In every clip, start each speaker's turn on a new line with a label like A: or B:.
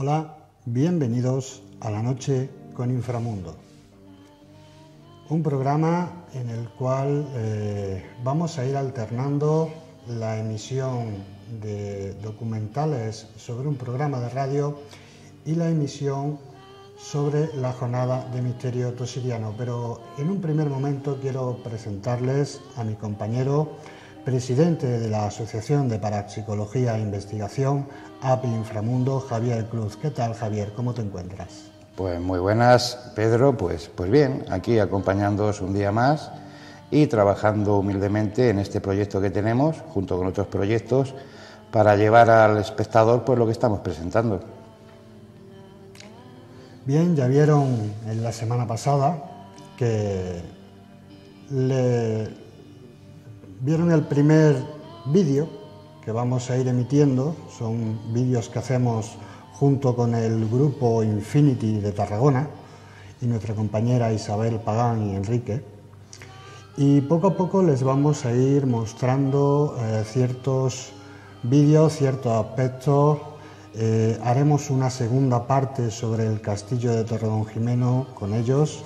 A: Hola, bienvenidos a La Noche con Inframundo, un programa en el cual vamos a ir alternando la emisión de documentales sobre un programa de radio y la emisión sobre la jornada de misterio tosiriano. Pero en un primer momento quiero presentarles a mi compañero, presidente de la Asociación de Parapsicología e Investigación, API Inframundo, Javier Cruz. ¿Qué tal, Javier? ¿Cómo te encuentras?
B: Pues muy buenas, Pedro. Pues bien, aquí acompañándoos un día más y trabajando humildemente en este proyecto que tenemos, junto con otros proyectos, para llevar al espectador pues lo que estamos presentando.
A: Bien, ya vieron en la semana pasada que vieron el primer vídeo que vamos a ir emitiendo. Son vídeos que hacemos junto con el grupo Infinity de Tarragona y nuestra compañera Isabel Pagán y Enrique. Y poco a poco les vamos a ir mostrando ciertos vídeos, ciertos aspectos. Haremos una segunda parte sobre el castillo de Torredonjimeno con ellos.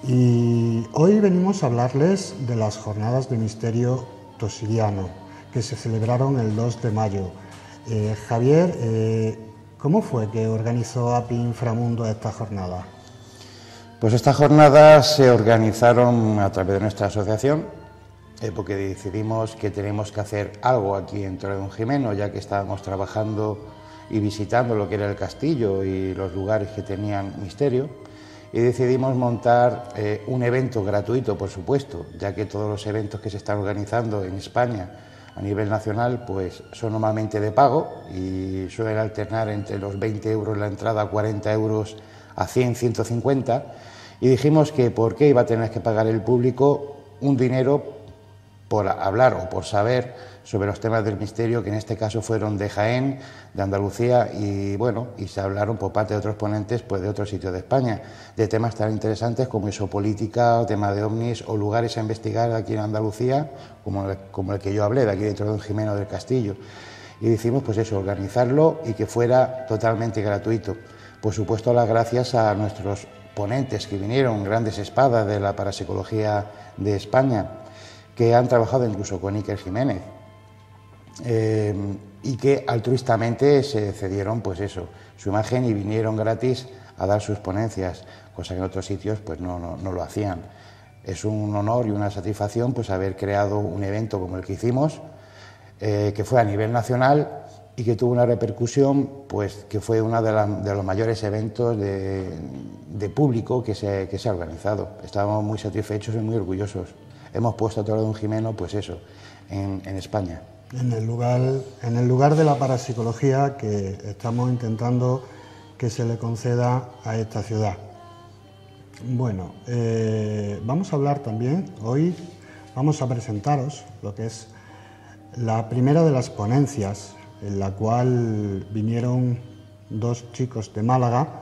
A: Y hoy venimos a hablarles de las jornadas de misterio tosiriano que se celebraron el 2 de mayo. Javier, ¿cómo fue que organizó API Inframundo esta jornada?
B: Pues estas jornadas se organizaron a través de nuestra asociación, porque decidimos que tenemos que hacer algo aquí en Torredonjimeno, ya que estábamos trabajando y visitando lo que era el castillo y los lugares que tenían misterio, y decidimos montar un evento gratuito, por supuesto, ya que todos los eventos que se están organizando en España a nivel nacional pues son normalmente de pago y suelen alternar entre los 20 euros la entrada, 40 euros a 100, 150, y dijimos que por qué iba a tener que pagar el público un dinero por hablar o por saber sobre los temas del misterio, que en este caso fueron de Jaén, de Andalucía y bueno, y se hablaron por parte de otros ponentes pues de otros sitios de España, de temas tan interesantes como exopolítica, o tema de ovnis o lugares a investigar aquí en Andalucía, como el que yo hablé, de aquí dentro de Jimeno del Castillo. Y decimos pues eso, organizarlo y que fuera totalmente gratuito. Por supuesto, las gracias a nuestros ponentes que vinieron, grandes espadas de la parapsicología de España, que han trabajado incluso con Iker Jiménez, y que altruistamente se cedieron pues eso, su imagen y vinieron gratis a dar sus ponencias, cosa que en otros sitios pues no lo hacían. Es un honor y una satisfacción pues haber creado un evento como el que hicimos, que fue a nivel nacional y que tuvo una repercusión pues que fue uno de los mayores eventos de público que se ha organizado. Estábamos muy satisfechos y muy orgullosos. Hemos puesto a Torredonjimeno pues eso, en España.
A: En el lugar de la parapsicología que estamos intentando que se le conceda a esta ciudad. Bueno, vamos a hablar también, hoy vamos a presentaros lo que es la primera de las ponencias, en la cual vinieron dos chicos de Málaga,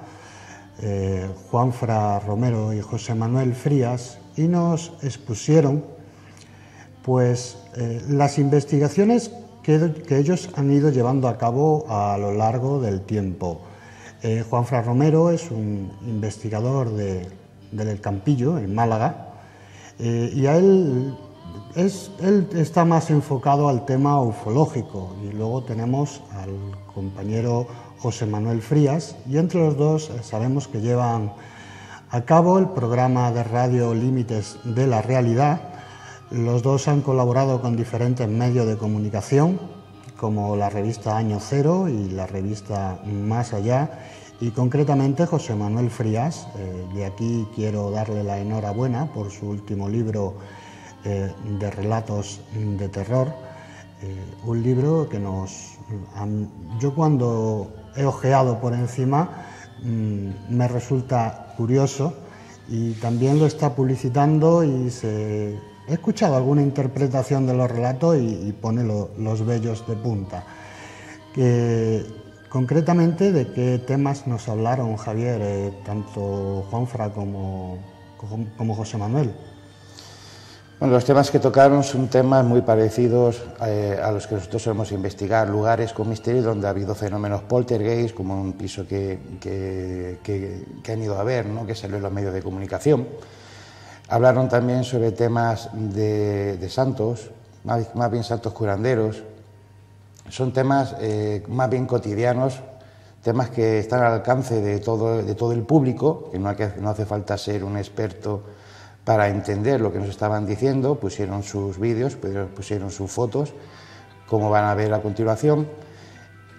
A: Juanfra Romero y José Manuel Frías, y nos expusieron pues las investigaciones que ellos han ido llevando a cabo a lo largo del tiempo. Juanfra Romero es un investigador del Campillo, en Málaga, y a él está más enfocado al tema ufológico, y luego tenemos al compañero José Manuel Frías, y entre los dos sabemos que llevan a cabo el programa de radio Límites de la Realidad. Los dos han colaborado con diferentes medios de comunicación, como la revista Año Cero y la revista Más Allá, y concretamente José Manuel Frías, de aquí quiero darle la enhorabuena por su último libro de relatos de terror, un libro que yo cuando he ojeado por encima me resulta curioso, y también lo está publicitando y he escuchado alguna interpretación de los relatos y pone los vellos de punta. Concretamente, ¿de qué temas nos hablaron, Javier, tanto Juanfra como José Manuel?
B: Bueno, los temas que tocaron son temas muy parecidos a los que nosotros solemos investigar, lugares con misterio donde ha habido fenómenos poltergeist, como un piso que han ido a ver, ¿no?, que salió en los medios de comunicación. Hablaron también sobre temas de santos, más bien santos curanderos. Son temas más bien cotidianos, temas que están al alcance de todo el público, que no hace falta ser un experto para entender lo que nos estaban diciendo. Pusieron sus vídeos, pusieron sus fotos, como van a ver a continuación,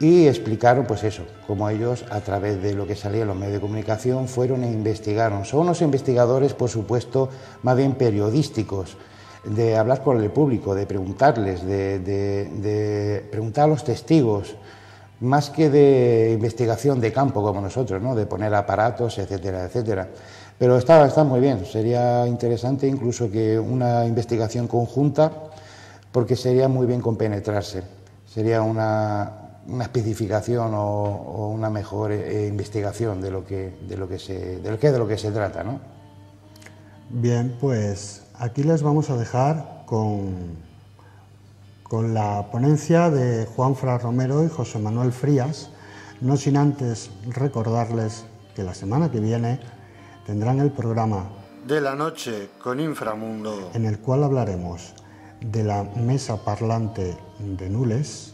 B: y explicaron pues eso, cómo ellos, a través de lo que salía en los medios de comunicación, fueron e investigaron. Son unos investigadores, por supuesto, más bien periodísticos, de hablar con el público, de preguntarles, de preguntar a los testigos, más que de investigación de campo como nosotros, ¿no?, de poner aparatos, etcétera, etcétera. Pero está muy bien, sería interesante incluso que una investigación conjunta, porque sería muy bien compenetrarse, sería una especificación o una mejor investigación de lo que se trata, ¿no?
A: Bien, pues aquí les vamos a dejar con la ponencia de Juanfran Romero y José Manuel Frías, no sin antes recordarles que la semana que viene tendrán el programa
C: de la noche con Inframundo,
A: en el cual hablaremos de la mesa parlante de Nules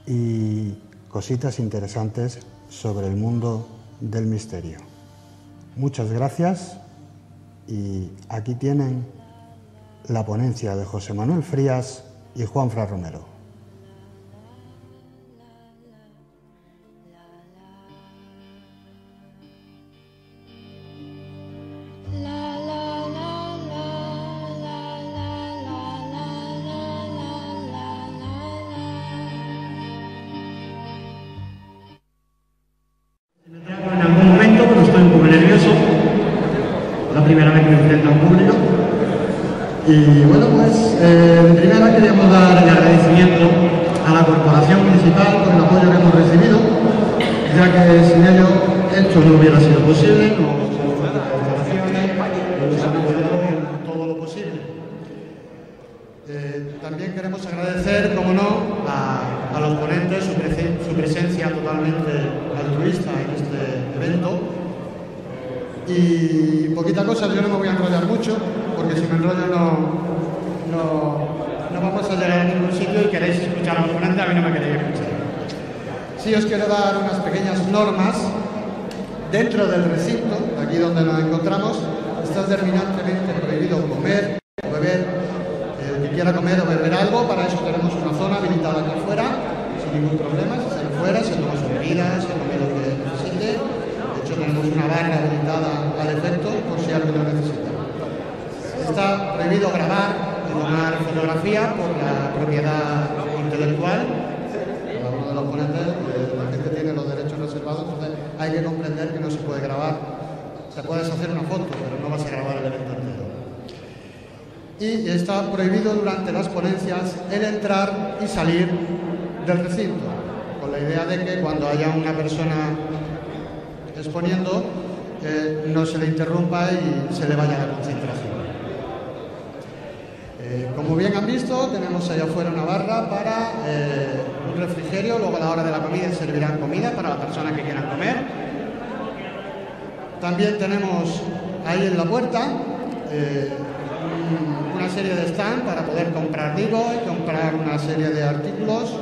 A: y cositas interesantes sobre el mundo del misterio. Muchas gracias y aquí tienen la ponencia de José Manuel Frías y Juanfran Romero.
D: Y bueno, pues primero queríamos dar el agradecimiento a la Corporación Municipal por el apoyo que hemos recibido, ya que sin ello esto no hubiera sido posible, no todo lo posible. También queremos agradecer, como no, a los ponentes su presencia totalmente altruista en este evento. Y poquita cosa, yo no me voy a enrollar mucho, porque si me enrollo no vamos a llegar a ningún sitio y queréis escuchar a los ponentes, a mí no me queréis escuchar. Sí os quiero dar unas pequeñas normas. Dentro del recinto, aquí donde nos encontramos, está terminantemente prohibido comer o beber. El que quiera comer o beber algo, para eso tenemos una zona habilitada aquí afuera, sin ningún problema. Se sale fuera, se toma su bebida, se come lo que necesite. De hecho, tenemos una barra habilitada al efecto por si alguien lo necesita. Está prohibido grabar y tomar fotografía por la propiedad intelectual. Cada uno de los ponentes, la gente tiene los derechos reservados, entonces hay que comprender que no se puede grabar. Se puede hacer una foto, pero no vas a grabar el evento entero. Y está prohibido durante las ponencias el entrar y salir del recinto, con la idea de que cuando haya una persona exponiendo no se le interrumpa y se le vaya la concentración. Como bien han visto, tenemos allá afuera una barra para un refrigerio. Luego a la hora de la comida servirán comida para las personas que quieran comer. También tenemos ahí en la puerta una serie de stand para poder comprar Digo y comprar una serie de artículos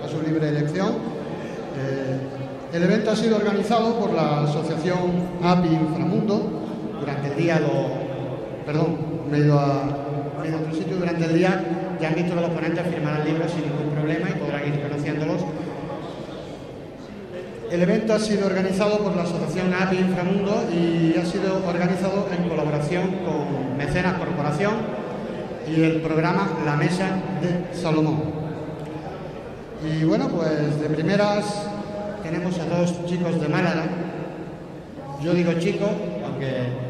D: a su libre elección. El evento ha sido organizado por la asociación API Inframundo. Durante el día me he ido a otro sitio. Durante el día ya han visto que los ponentes firmarán libros sin ningún problema y podrán ir conociéndolos. El evento ha sido organizado por la asociación API Inframundo y ha sido organizado en colaboración con Mecenas Corporación y el programa La Mesa de Salomón. Y bueno, pues de primeras tenemos a dos chicos de Málaga. Yo digo chicos, aunque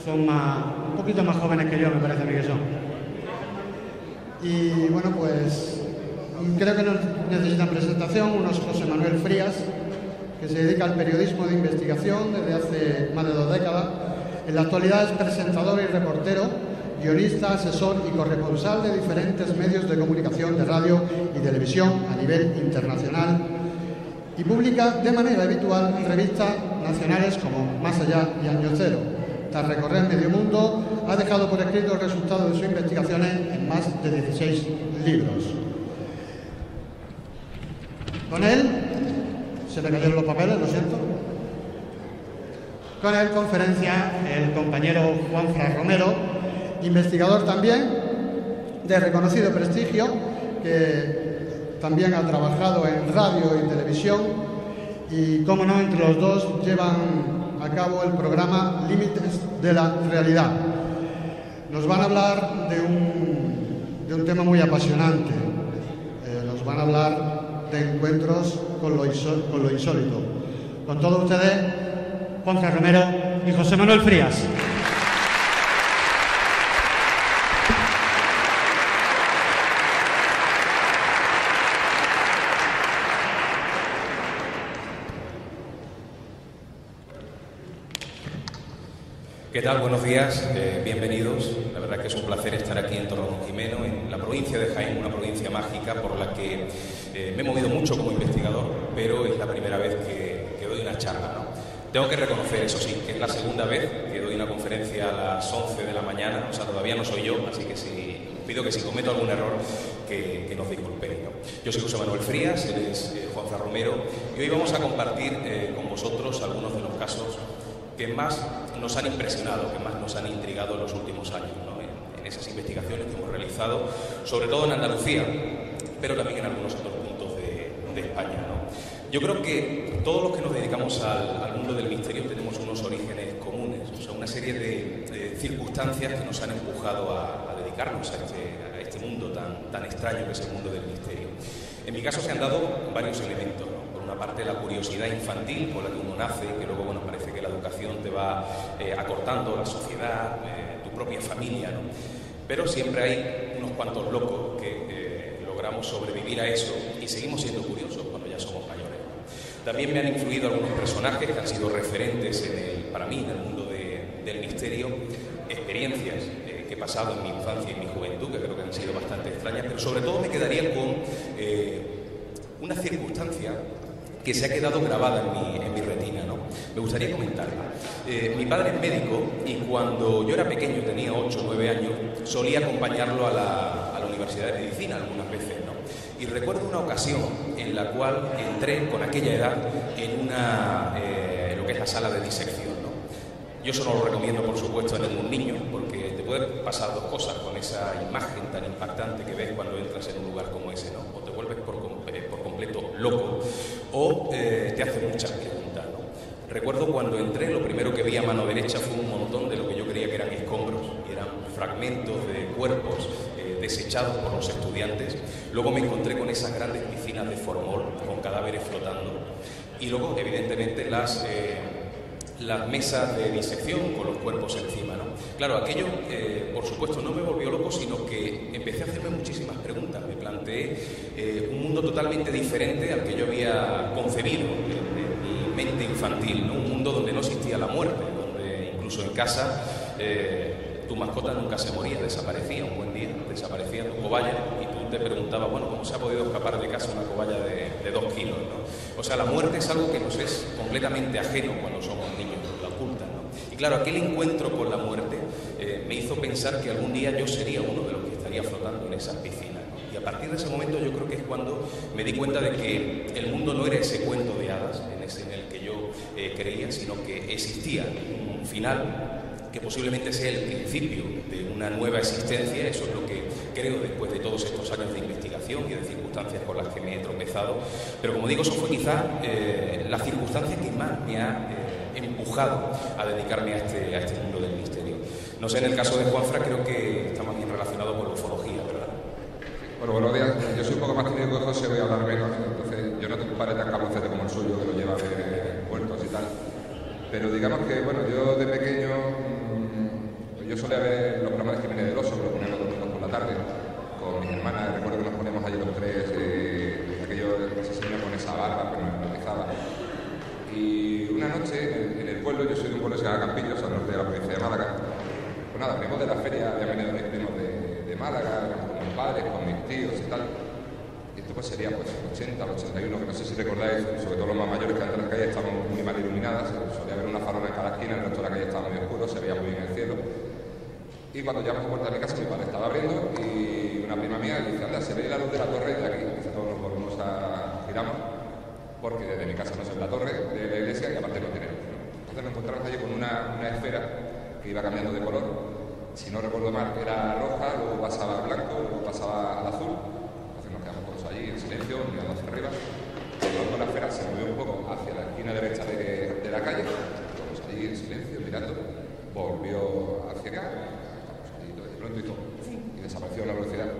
D: son un poquito más jóvenes que yo, me parece a mí que son. Y bueno, pues creo que no necesitan presentación. Uno es José Manuel Frías, que se dedica al periodismo de investigación desde hace más de 2 décadas En la actualidad es presentador y reportero, guionista, asesor y corresponsal de diferentes medios de comunicación de radio y televisión a nivel internacional y publica de manera habitual en revistas nacionales como Más Allá y Año Cero. Tras recorrer medio mundo, ha dejado por escrito el resultado de sus investigaciones en más de 16 libros. Con él, se me cayeron los papeles, lo siento. Con él conferencia el compañero Juanfran Romero, investigador también de reconocido prestigio, que también ha trabajado en radio y televisión y, como no, entre los dos llevan a cabo el programa Límites de la Realidad. Nos van a hablar de un tema muy apasionante. Nos van a hablar de encuentros con lo insólito. Con todos ustedes, Juanfran Romero y José Manuel Frías.
E: ¿Qué tal? Buenos días, bienvenidos. La verdad que es un placer estar aquí en Torredonjimeno, en la provincia de Jaén, una provincia mágica por la que me he movido mucho como investigador, pero es la primera vez que doy una charla, ¿no? Tengo que reconocer, eso sí, que es la segunda vez que doy una conferencia a las 11 de la mañana, o sea, todavía no soy yo, así que pido que si cometo algún error, que nos disculpen, ¿no? Yo soy José Manuel Frías, él es Juanfran Romero, y hoy vamos a compartir con vosotros algunos de los casos que más nos han impresionado, que más nos han intrigado en los últimos años, ¿no? En esas investigaciones que hemos realizado, sobre todo en Andalucía, pero también en algunos otros puntos de España, ¿no? Yo creo que todos los que nos dedicamos al mundo del misterio tenemos unos orígenes comunes, o sea, una serie de circunstancias que nos han empujado a dedicarnos a este mundo tan extraño que es el mundo del misterio. En mi caso se han dado varios elementos, ¿no? Por una parte, la curiosidad infantil con la que uno nace, que luego, bueno, parece que la educación te va acortando, la sociedad, tu propia familia, ¿no? Pero siempre hay unos cuantos locos que logramos sobrevivir a eso y seguimos siendo curiosos cuando ya somos mayores, ¿no? También me han influido algunos personajes que han sido referentes para mí en el mundo del misterio, experiencias que he pasado en mi infancia y en mi juventud, que creo que han sido bastante extrañas, pero sobre todo me quedaría con una circunstancia que se ha quedado grabada en mi retina, ¿no? Me gustaría comentarla. Mi padre es médico y cuando yo era pequeño, tenía 8 o 9 años, solía acompañarlo a la Universidad de Medicina algunas veces, ¿no? Y recuerdo una ocasión en la cual entré con aquella edad en lo que es la sala de disección, ¿no? Yo eso no lo recomiendo, por supuesto, a ningún niño, porque te pueden pasar dos cosas con esa imagen tan impactante que ves cuando entras en un lugar como ese, ¿no? O te vuelves por completo loco, o te hacen muchas preguntas, ¿no? Recuerdo cuando entré, lo primero que vi a mano derecha fue un montón de lo que yo creía que eran escombros, y eran fragmentos de cuerpos desechados por los estudiantes. Luego me encontré con esas grandes piscinas de formol con cadáveres flotando, y luego, evidentemente, las mesas de disección con los cuerpos encima, ¿no? Claro, aquello, por supuesto, no me volvió loco, sino que empecé a hacerme muchísimas preguntas. Me planteé un mundo totalmente diferente al que yo había concebido en mi mente infantil, ¿no? Un mundo donde no existía la muerte, donde incluso en casa tu mascota nunca se moría, desaparecía un buen día, desaparecía tu cobaya y tú te preguntabas, bueno, ¿cómo se ha podido escapar de casa una cobaya de 2 kilos, ¿no? O sea, la muerte es algo que nos es completamente ajeno cuando somos niños, la ocultan, ¿no? Y claro, aquel encuentro con la muerte me hizo pensar que algún día yo sería uno de los que estaría flotando en esas piscinas, ¿no? Y a partir de ese momento yo creo que es cuando me di cuenta de que el mundo no era ese cuento de hadas en el que yo creía, sino que existía un final que posiblemente sea el principio de una nueva existencia. Eso es lo que creo después de todos estos años de investigación y de circunstancias con las que me he tropezado. Pero como digo, eso fue quizá la circunstancia que más me ha empujado a dedicarme a este mundo del misterio. No sé, en el caso de Juanfran creo que está más bien relacionado con la ufología, ¿verdad?
F: Bueno, buenos días. Yo soy un poco más tímido que José, voy a hablar menos, entonces yo no tengo un padre tan cabroncete como el suyo, que lo lleva de puertos y tal. Pero digamos que, bueno, yo de pequeño, yo solía ver los programas de Jiménez del Oso, que lo ponían los domingos por la tarde, con mis hermanas. Recuerdo que nos poníamos allí los tres, aquello, ese señor con esa barba que nos hipnotizaba. Y una noche, en el del pueblo. Yo soy de un pueblo que se llama Campillos, al norte de la provincia de Málaga. Pues nada, venimos de la feria, habían venido mis primos de Málaga, con mis padres, con mis tíos y tal. Y esto pues sería pues 80, 81, que no sé si recordáis, sobre todo los más mayores, que antes las calles estaban muy mal iluminadas, solía haber una farola en cada esquina, el resto de la calle estaba muy oscuro, se veía muy bien el cielo. Y cuando llegamos a la puerta de mi casa, mi padre estaba abriendo y una prima mía le dice, anda, se ve la luz de la torre de aquí. Y todos nos volvemos a giramos, porque desde mi casa no se ve la torre de la iglesia y aparte no tiene luz, ¿no? Entonces nos encontramos allí con una esfera que iba cambiando de color. Si no recuerdo mal, era roja, luego pasaba al blanco, luego pasaba al azul. Entonces nos quedamos todos allí en silencio, mirando hacia arriba. Y luego la esfera se movió un poco hacia la esquina derecha de la calle. Todos allí en silencio, mirando. Volvió hacia acá. Pronto y todo, y desapareció a una velocidad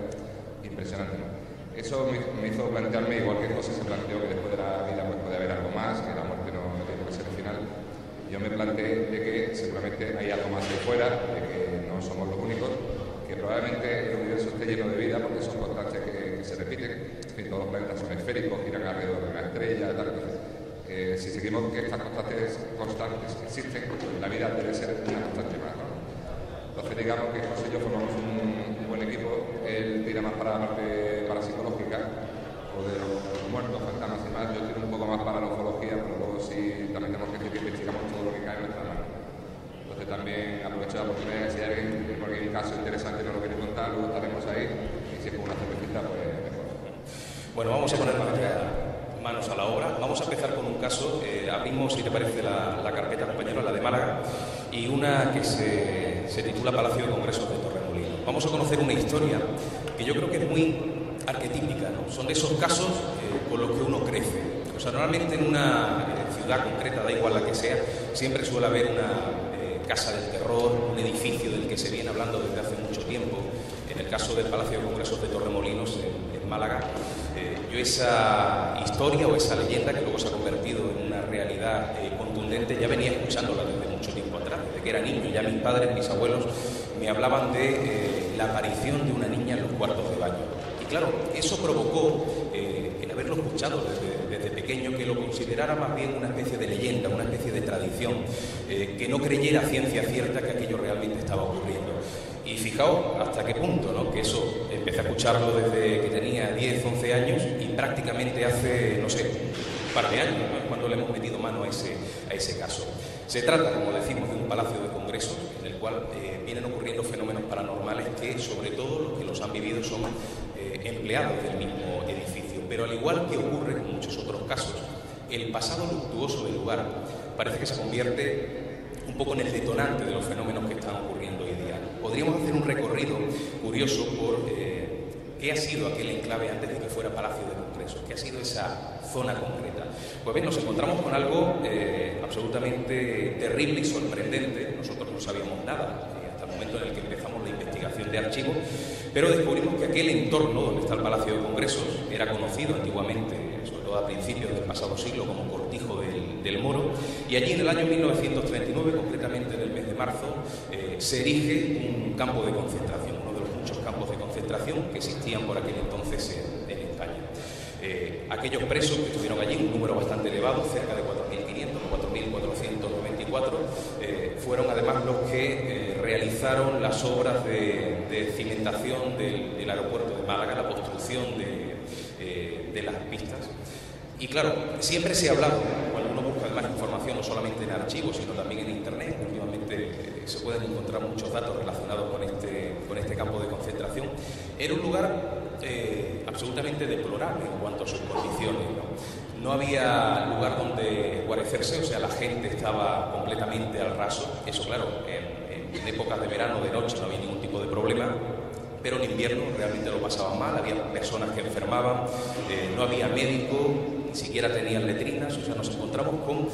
F: impresionante, ¿no? Eso me hizo plantearme, igual que José se planteó que después de la vida pues puede haber algo más, que la muerte no tiene que ser el final. Yo me planteé de que seguramente hay algo más de fuera, de que no somos los únicos, que probablemente el universo esté lleno de vida, porque son constantes que se repiten. En fin, todos los planetas son esféricos, giran alrededor de una estrella, tal. Si seguimos que estas constantes existen, la vida debe ser una constante más, ¿no? Entonces digamos que José y yo formamos un buen equipo. Él tira más para la parte parapsicológica o de los muertos, fantasmas y más. Yo tiro un poco más para la ufología, pero luego sí también tenemos que decir que investigamos todo lo que cae en nuestras manos. Entonces también aprovecho la oportunidad de si hay alguien que por algún caso interesante no lo quiere contar, luego estaremos ahí y si es con una cervecita pues mejor.
E: Bueno, vamos a poner manos a la obra. Vamos a empezar con un caso. Abrimos, si te parece, la carpeta, compañero, la de Málaga, y una que se titula Palacio de Congresos de Torremolinos. Vamos a conocer una historia que yo creo que es muy arquetípica, ¿no? Son de esos casos con los que uno crece. O sea, normalmente en una ciudad concreta, da igual la que sea, siempre suele haber una casa del terror, un edificio del que se viene hablando desde hace mucho tiempo. En el caso del Palacio de Congresos de Torremolinos, en Málaga, yo esa historia o esa leyenda que luego se ha convertido en una realidad contundente, ya venía escuchándola desde mucho tiempo atrás, desde que era niño. Ya mis padres, mis abuelos, me hablaban de la aparición de una niña en los cuartos de baño. Y claro, eso provocó, el haberlo escuchado desde pequeño, que lo considerara más bien una especie de leyenda, una especie de tradición, que no creyera a ciencia cierta que aquello realmente estaba ocurriendo. Y fijaos hasta qué punto, ¿no? Que eso empecé a escucharlo desde que tenía 10, 11 años y prácticamente hace, no sé, un par de años, ¿no? Cuando le hemos metido mano a ese caso. Se trata, como decimos, de un palacio de congresos en el cual vienen ocurriendo fenómenos paranormales que, sobre todo, los que los han vivido son empleados del mismo edificio. Pero al igual que ocurre en muchos otros casos, el pasado luctuoso del lugar parece que se convierte un poco en el detonante de los fenómenos que están ocurriendo hoy día. Podríamos hacer un recorrido curioso por qué ha sido aquel enclave antes de que fuera Palacio de Congresos, qué ha sido esa zona concreta. Pues bien, nos encontramos con algo absolutamente terrible y sorprendente. Nosotros no sabíamos nada hasta el momento en el que empezamos la investigación de archivos, pero descubrimos que aquel entorno donde está el Palacio de Congresos era conocido antiguamente, sobre todo a principios del pasado siglo, como Cortijo del Moro, y allí en el año 1939, concretamente en el mes de marzo, se erige un campo de concentración, uno de los muchos campos de concentración que existían por aquel entonces en España. Aquellos presos que estuvieron allí, un número bastante elevado, cerca de 4.500, 4.494, fueron además los que realizaron las obras de cimentación del aeropuerto de Málaga, la construcción de las pistas. Y claro, siempre se ha hablado, cuando uno busca además información no solamente en archivos, sino también en Internet, últimamente se pueden encontrar muchos datos relacionados con este campo de concentración. Era un lugar absolutamente deplorable en cuanto a sus condiciones, ¿no? No había lugar donde guarecerse, o sea, la gente estaba completamente al raso. Eso, claro, en épocas de verano, de noche, no había ningún tipo de problema. Pero en invierno realmente lo pasaban mal, había personas que enfermaban, no había médico, ni siquiera tenían letrinas. O sea, nos encontramos con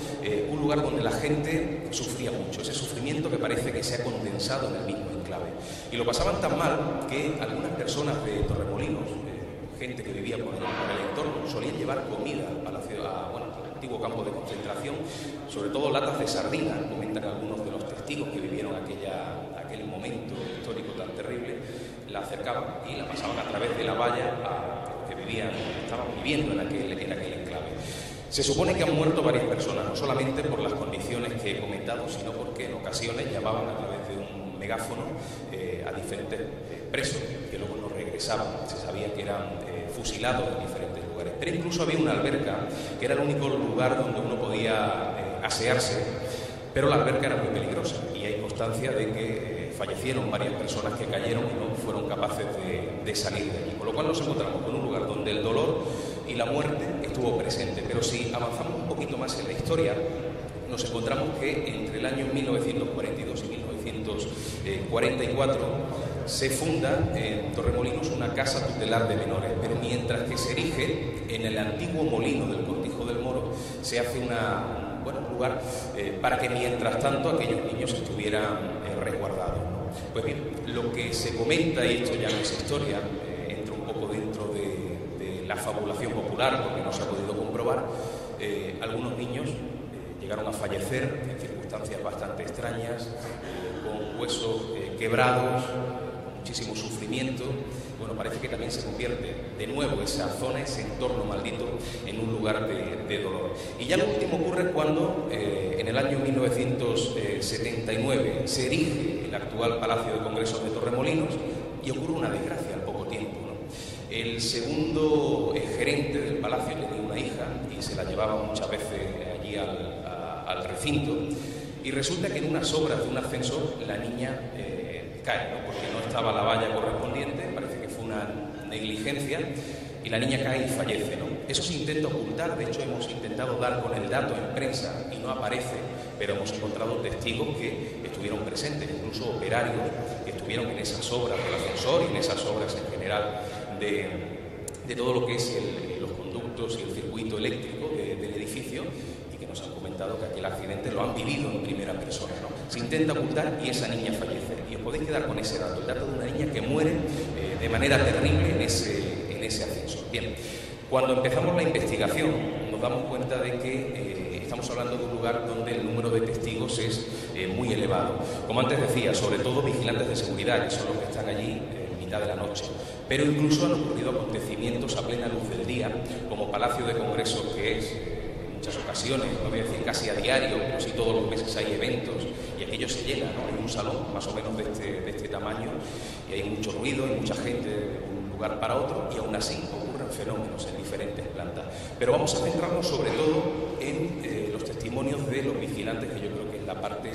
E: un lugar donde la gente sufría mucho, ese sufrimiento que parece que se ha condensado en el mismo enclave. Y lo pasaban tan mal que algunas personas de Torremolinos, gente que vivía por el entorno, solían llevar comida al antiguo campo de concentración, sobre todo latas de sardina. Comentan algunos de los testigos que vivieron aquel momento histórico tan terrible. La acercaban y la pasaban a través de la valla a los que estaban viviendo en aquel enclave. Se supone que han muerto varias personas, no solamente por las condiciones que he comentado, sino porque en ocasiones llamaban a través de un megáfono a diferentes presos que luego no regresaban. Se sabía que eran fusilados en diferentes lugares. Pero incluso había una alberca, que era el único lugar donde uno podía asearse, pero la alberca era muy peligrosa y hay constancia de que fallecieron varias personas que cayeron y no fueron capaces de salir de allí. Con lo cual nos encontramos con un lugar donde el dolor y la muerte estuvo presente. Pero si avanzamos un poquito más en la historia, nos encontramos que entre el año 1942 y 1944 se funda en Torremolinos una casa tutelar de menores, pero mientras que se erige en el antiguo molino del Cortijo del Moro, se hace un lugar para que mientras tanto aquellos niños estuvieran resguardados, ¿no? Pues bien, lo que se comenta, y esto ya no es historia, entra un poco dentro de la fabulación popular, porque no se ha podido comprobar, algunos niños llegaron a fallecer en circunstancias bastante extrañas, con huesos quebrados, con muchísimo sufrimiento. Bueno, parece que también se convierte de nuevo esa zona, ese entorno maldito, en un lugar de dolor. Y ya lo último ocurre cuando en el año 1979 se erige el actual Palacio de Congresos de Torremolinos y ocurre una desgracia al poco tiempo, ¿no? El segundo gerente del palacio tenía una hija y se la llevaba muchas veces allí al recinto, y resulta que en unas obras de un ascensor la niña cae, ¿no? Porque no estaba la valla correspondiente, parece que fue una negligencia, y la niña cae y fallece, ¿no? Eso se intenta ocultar, de hecho hemos intentado dar con el dato en prensa y no aparece, pero hemos encontrado testigos que estuvieron presentes, incluso operarios que estuvieron en esas obras del ascensor y en esas obras en general de todo lo que es los conductos y el circuito eléctrico del edificio, y que nos han comentado que aquel accidente lo han vivido en primera persona, ¿no? Se intenta ocultar y esa niña fallece. Y os podéis quedar con ese dato, el dato de una niña que muere de manera terrible en ese ascensor. Bien, cuando empezamos la investigación nos damos cuenta de que estamos hablando de un lugar donde el número de testigos es muy elevado. Como antes decía, sobre todo vigilantes de seguridad, que son los que están allí en mitad de la noche. Pero incluso han ocurrido acontecimientos a plena luz del día, como Palacio de Congresos, que es en muchas ocasiones, no voy a decir casi a diario, pero sí todos los meses hay eventos y aquello se llena, ¿no? Hay un salón más o menos de este tamaño y hay mucho ruido y mucha gente de un lugar para otro, y aún así ocurren fenómenos en diferentes plantas. Pero vamos a centrarnos sobre todo en los testimonios de los vigilantes, que yo creo que es la parte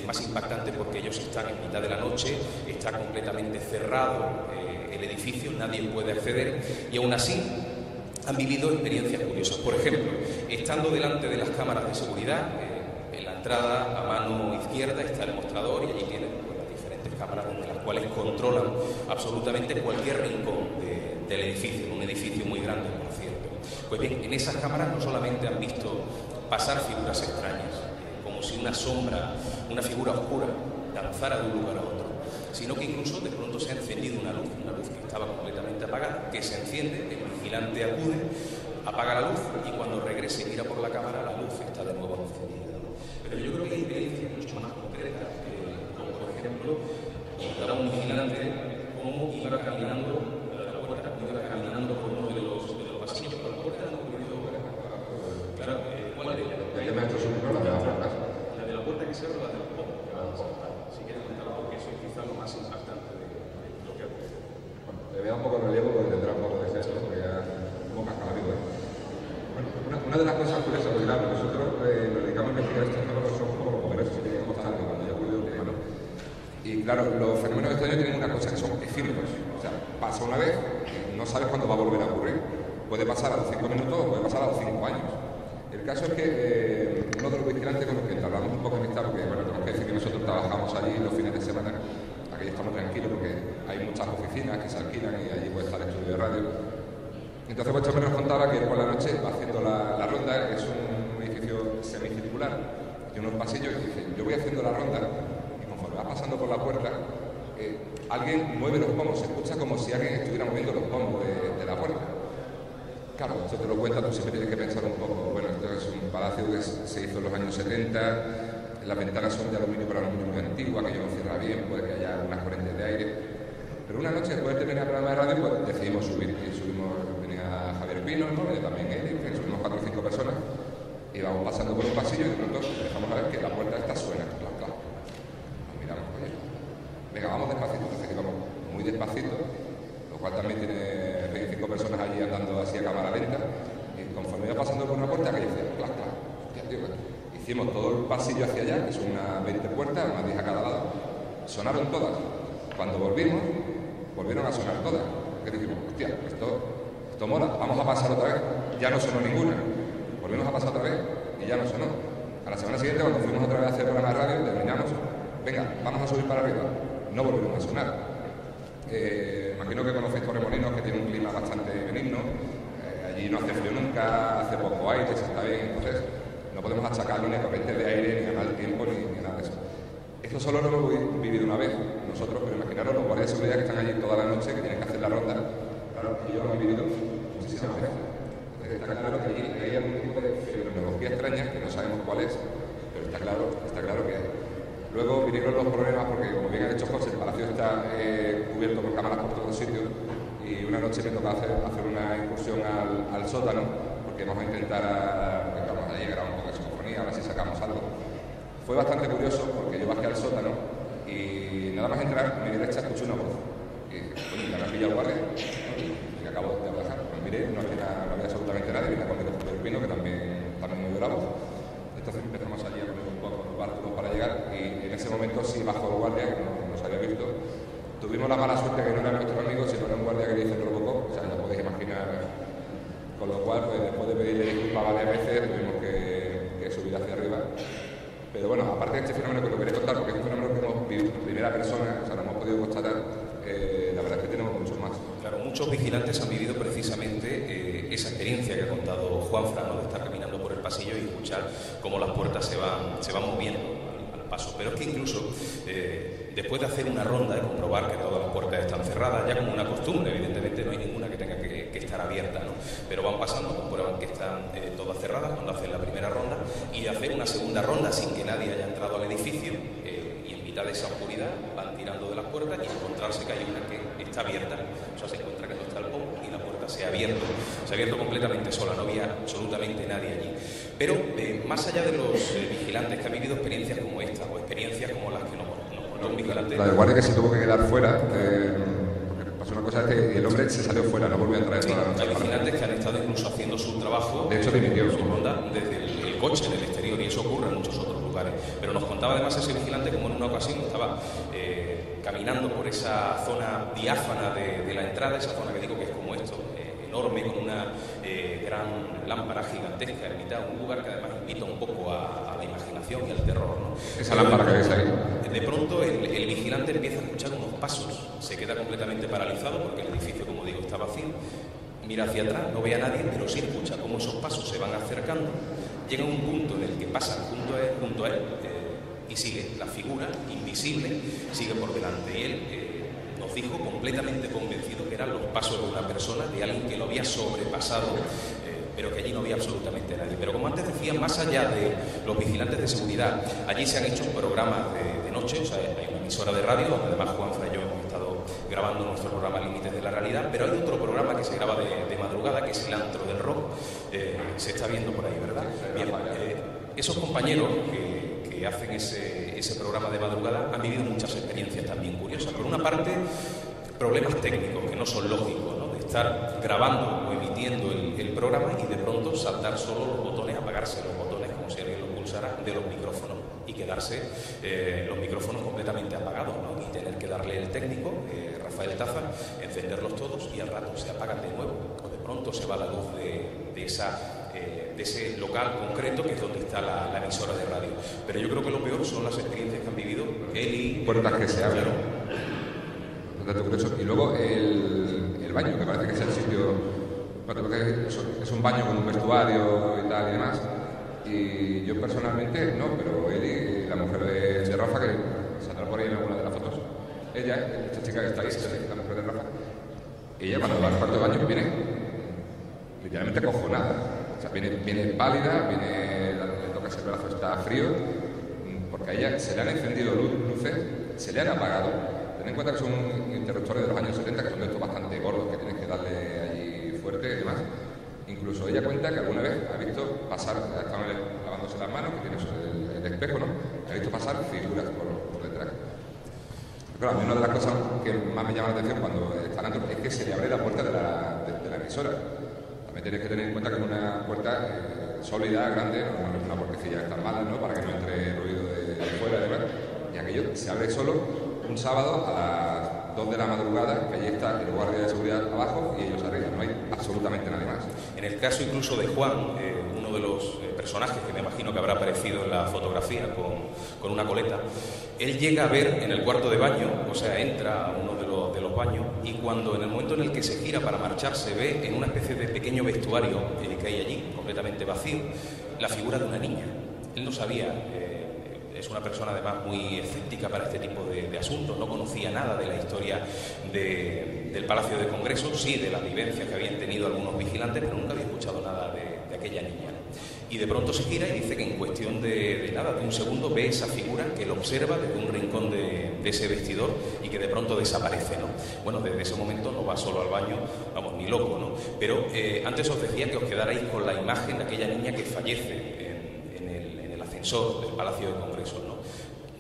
E: más impactante, porque ellos están en mitad de la noche, está completamente cerrado el edificio, nadie puede acceder, y aún así han vivido experiencias curiosas. Por ejemplo, estando delante de las cámaras de seguridad, en la entrada a mano izquierda está el mostrador, y allí tienen las diferentes cámaras desde las cuales controlan absolutamente cualquier rincón del edificio, un edificio muy grande, por cierto. Pues bien, en esas cámaras no solamente han visto pasar figuras extrañas, como si una sombra, una figura oscura, danzara de un lugar a otro, sino que incluso de pronto se ha encendido una luz que estaba completamente apagada, que se enciende, el vigilante acude, apaga la luz, y cuando regrese y mira por la cámara, la luz está de nuevo encendida. Pero yo creo que hay experiencias mucho más concretas, como por ejemplo, contaba un vigilante cómo iba caminando por uno de los pasillos, por la puerta, no ocurrió. Claro, ¿cuál de ellas?
F: La de la puerta.
E: La de la puerta que se abre, la de los pomos. Si quieres contarlo, porque eso es quizá lo más impactante de lo que ha ocurrido.
F: Bueno, le voy a dar un poco de relevo porque tendrá un poco de gesto, porque ya como cascado amigo, ¿eh? Bueno, una de las cosas curiosas, porque claro, nosotros nos dedicamos a investigar estos fenómenos, son como los congresos que teníamos tanto cuando ya ocurrió un fenómeno. Y claro, los fenómenos extraños tienen una cosa, que son efímeros. O sea, pasa una vez, no sabes cuándo va a volver a ocurrir. Puede pasar a los 5 minutos o puede pasar a los 5 años. El caso es que uno de los vigilantes con los que tardamos un poco en estar, porque bueno, tenemos que decir que nosotros trabajamos allí los fines de semana, aquí estamos tranquilos porque hay muchas oficinas que se alquilan y allí puede estar el estudio de radio. Entonces pues nos contaba que por la noche va haciendo la ronda, es un edificio semicircular y unos pasillos, y dice, yo voy haciendo la ronda y conforme va pasando por la puerta, alguien mueve los pomos, se escucha como si alguien estuviera moviendo los pomos de la puerta. Claro, esto te lo cuenta, tú siempre tienes que pensar un poco, bueno, esto es un palacio que se hizo en los años 70, las ventanas son de aluminio, pero aluminio muy antiguo, aquello no cierra bien, puede que haya unas corrientes de aire. Pero una noche, después de terminar el programa de radio, pues decidimos subir, y subimos, venía Javier Pino, ¿no? También él, subimos 4 o 5 personas, Y vamos pasando por un pasillo y de pronto empezamos a ver que la puerta esta suena, clac, clac. Nos miramos, oye, venga, vamos despacito. Entonces íbamos muy despacito, lo cual también tiene 25 personas allí andando así a cámara lenta. Y conforme iba pasando por una puerta, que decía, clac, clac, hostia, tío, hicimos todo el pasillo hacia allá, que son unas 20 puertas, unas 10 a cada lado. Sonaron todas. Cuando volvimos, volvieron a sonar todas. Que dijimos, hostia, esto mola, vamos a pasar otra vez. Ya no sonó ninguna. Volvimos a pasar otra vez y ya no sonó. A la semana siguiente, cuando fuimos otra vez a hacer programa de radio, terminamos, venga, vamos a subir para arriba. No volvieron a sonar. Imagino que conocéis Torremolinos, que tiene un clima bastante benigno. Allí no hace frío nunca, hace poco aire, se está bien. Entonces, no podemos achacarlo ni a corriente de aire, ni a mal tiempo, ni nada de eso. Esto solo lo hemos vivido una vez nosotros, pero imaginaros los guardias de seguridad que están allí toda la noche, que tienen que hacer la ronda. Claro, ellos lo han vivido muchísimas veces. Entonces está claro que allí hay algún tipo de fenomenología extraña, que no sabemos cuál es, pero está claro que hay. Luego vinieron los problemas porque, como bien ha dicho José, el palacio está cubierto por cámaras por todos sitios y una noche me toca hacer una incursión al sótano porque vamos a intentar llegar a un poco de psicofonía, a ver si sacamos algo. Fue bastante curioso porque yo bajé al sótano y nada más entrar, a mi derecha escuché una voz. Y dije, bueno, ya me ha pillado el guardia y acabo de bajar. Pues miré, no había absolutamente nadie, vine conmigo con el pino que también me oyó la voz. Entonces empezamos allí a poner un poco los bártulos para llegar y en ese momento sí bajó el guardia, que no nos había visto. Tuvimos la mala suerte que no era nuestro amigo, sino era un guardia que le hizo el Robocop, o sea, ya podéis imaginar. Con lo cual, pues, después de pedirle disculpas varias veces, tuvimos que subir hacia arriba. Pero bueno, aparte de este fenómeno que lo quería contar, porque es un fenómeno que hemos vivido en primera persona, o sea, lo hemos podido constatar, la verdad es que tenemos muchos más.
E: Claro, muchos vigilantes han vivido precisamente esa experiencia que ha contado Juanfran, ¿no? De estar caminando por el pasillo y escuchar cómo las puertas se van moviendo al paso. Pero es que incluso después de hacer una ronda y comprobar que todas las puertas están cerradas, ya como una costumbre, evidentemente no hay ninguna que tenga que estar abierta, ¿no? Pero van pasando, comprueban que están todas cerradas cuando hacen la primera ronda y de hacer una segunda ronda sin que nadie haya entrado al edificio y en mitad de esa oscuridad van tirando de las puertas y encontrarse que hay una que está abierta, o sea, se encuentra que no está el pombo y la puerta se ha abierto completamente sola, no había absolutamente nadie allí. Pero más allá de los vigilantes que han vivido experiencias como esta o experiencias como las que nos contó un vigilante...
F: La del guardia que se tuvo que quedar fuera, porque pasó una cosa, es que el hombre se salió fuera, no volvió a entrar.
E: Sí, hay vigilantes que han estado incluso haciendo su trabajo,
F: de hecho dimitió
E: su ronda desde el coche en el exterior, y eso ocurre en muchos otros lugares. Pero nos contaba además ese vigilante como en una ocasión estaba caminando por esa zona diáfana de la entrada, esa zona que digo que es como esto, enorme, con una gran lámpara gigantesca en mitad, un lugar que además invita un poco a la imaginación y al terror, ¿no?
F: Esa lámpara que ves ahí.
E: De pronto el vigilante empieza a escuchar unos pasos, se queda completamente paralizado porque el edificio, como digo, está vacío, mira hacia atrás, no ve a nadie, pero sí escucha cómo esos pasos se van acercando, llega a un punto en el que pasan junto a él y sigue, la figura invisible sigue por delante y él nos dijo completamente convencido que eran los pasos de una persona, de alguien que lo había sobrepasado, pero que allí no había absolutamente nadie. Pero como antes decía, más allá de los vigilantes de seguridad, allí se han hecho programas de noche, o sea, hay una emisora de radio, donde además Juanfran y yo hemos estado grabando nuestro programa Límites de la Realidad, pero hay otro programa que se graba de madrugada, que es El Antro del Rock, se está viendo por ahí, ¿verdad? Bien, esos compañeros que hacen ese programa de madrugada han vivido muchas experiencias también curiosas. Por una parte, problemas técnicos que no son lógicos, ¿no? De estar grabando o emitiendo el programa y de pronto saltar solo los botones, apagarse los botones como si alguien los pulsara de los micrófonos y quedarse los micrófonos completamente apagados, ¿no? Y tener que darle el técnico, Rafael Taza, encenderlos todos y al rato se apagan de nuevo o de pronto se va la luz de ese local concreto que es donde está la emisora de radio. Pero yo creo que lo peor son las experiencias que han vivido él y...
F: Puertas que se abren. Y luego el baño, que parece que es el sitio... Es un baño con un vestuario y tal y demás. Y yo personalmente no, pero él y la mujer de Rafa, que saldrá por ahí en alguna de las fotos, ella, esta chica que está ahí, la mujer de Rafa, ella cuando va al cuarto de baño viene literalmente cojonada. O sea, viene pálida, le toca ese brazo, está frío, porque a ella se le han encendido luces, se le han apagado. Ten en cuenta que son interruptores de los años 70, que son de estos bastante gordos, que tienes que darle allí fuerte y demás. Incluso ella cuenta que alguna vez ha visto pasar, estaban lavándose las manos, que tiene el espejo, ¿no? Ha visto pasar figuras por detrás. Claro, a mí una de las cosas que más me llama la atención cuando están dentro es que se le abre la puerta de la emisora. También tienes que tener en cuenta que es una puerta sólida, grande, no es una puertecilla de estas malas, ¿no? Para que no entre ruido de fuera y demás. Y aquello se abre solo un sábado a las 2 de la madrugada, que allí está el guardia de seguridad abajo y ellos arriba, no hay absolutamente nadie más.
E: En el caso incluso de Juan, uno de los personajes que me imagino que habrá aparecido en la fotografía con una coleta, él llega a ver en el cuarto de baño, o sea, entra a uno de los baños y cuando en el momento en el que se gira para marcharse ve en una especie de pequeño vestuario que hay allí, completamente vacío, la figura de una niña. Él no sabía, es una persona además muy escéptica para este tipo de asuntos, no conocía nada de la historia del Palacio de Congresos, sí de las vivencias que habían tenido algunos vigilantes, pero nunca había escuchado nada de aquella niña. Y de pronto se gira y dice que en cuestión de nada, de un segundo, ve esa figura que lo observa desde un rincón de ese vestidor y que de pronto desaparece, ¿no? Bueno, desde ese momento no va solo al baño, vamos, ni loco, ¿no? Pero antes os decía que os quedarais con la imagen de aquella niña que fallece en el ascensor del Palacio de Congresos, ¿no?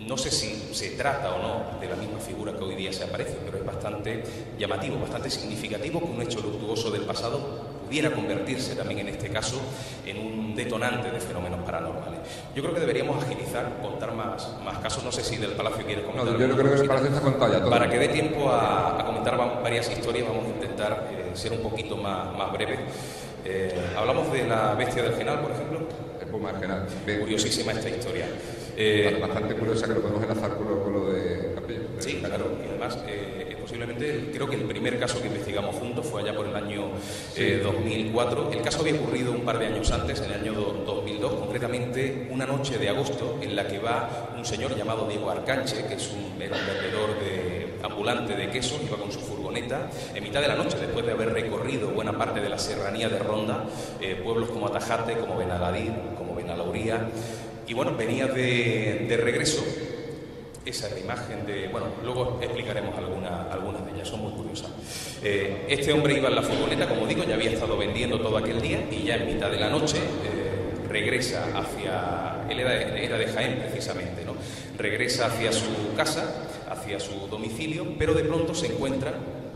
E: No sé si se trata o no de la misma figura que hoy día se aparece, pero es bastante llamativo, bastante significativo que un hecho luctuoso del pasado pudiera convertirse también en este caso en un detonante de fenómenos paranormales. Yo creo que deberíamos agilizar, contar más casos. No sé si del Palacio quieres comentar.
F: No, yo creo que el Palacio está contado ya todo.
E: Para que dé tiempo a comentar varias historias, vamos a intentar ser un poquito más breves. Hablamos de la bestia del Genal, por ejemplo.
F: El puma del Genal.
E: Curiosísima esta historia.
F: Bastante curiosa, que lo podemos enlazar con lo de Campillo.
E: Sí, claro, y además posiblemente creo que el primer caso que investigamos juntos fue allá por el año 2004. El caso había ocurrido un par de años antes, en el año 2002, concretamente una noche de agosto en la que va un señor llamado Diego Arcanche, que era un vendedor ambulante de quesos, iba con su furgoneta en mitad de la noche, después de haber recorrido buena parte de la serranía de Ronda, pueblos como Atajate, como Benaladir, como Benalauría. Y bueno, venía de regreso. Esa es la imagen de... Bueno, luego explicaremos algunas de ellas, son muy curiosas. Este hombre iba en la furgoneta, como digo, ya había estado vendiendo todo aquel día y ya en mitad de la noche regresa hacia... Él era de Jaén, precisamente, ¿no? Regresa hacia su casa, hacia su domicilio, pero de pronto se encuentra...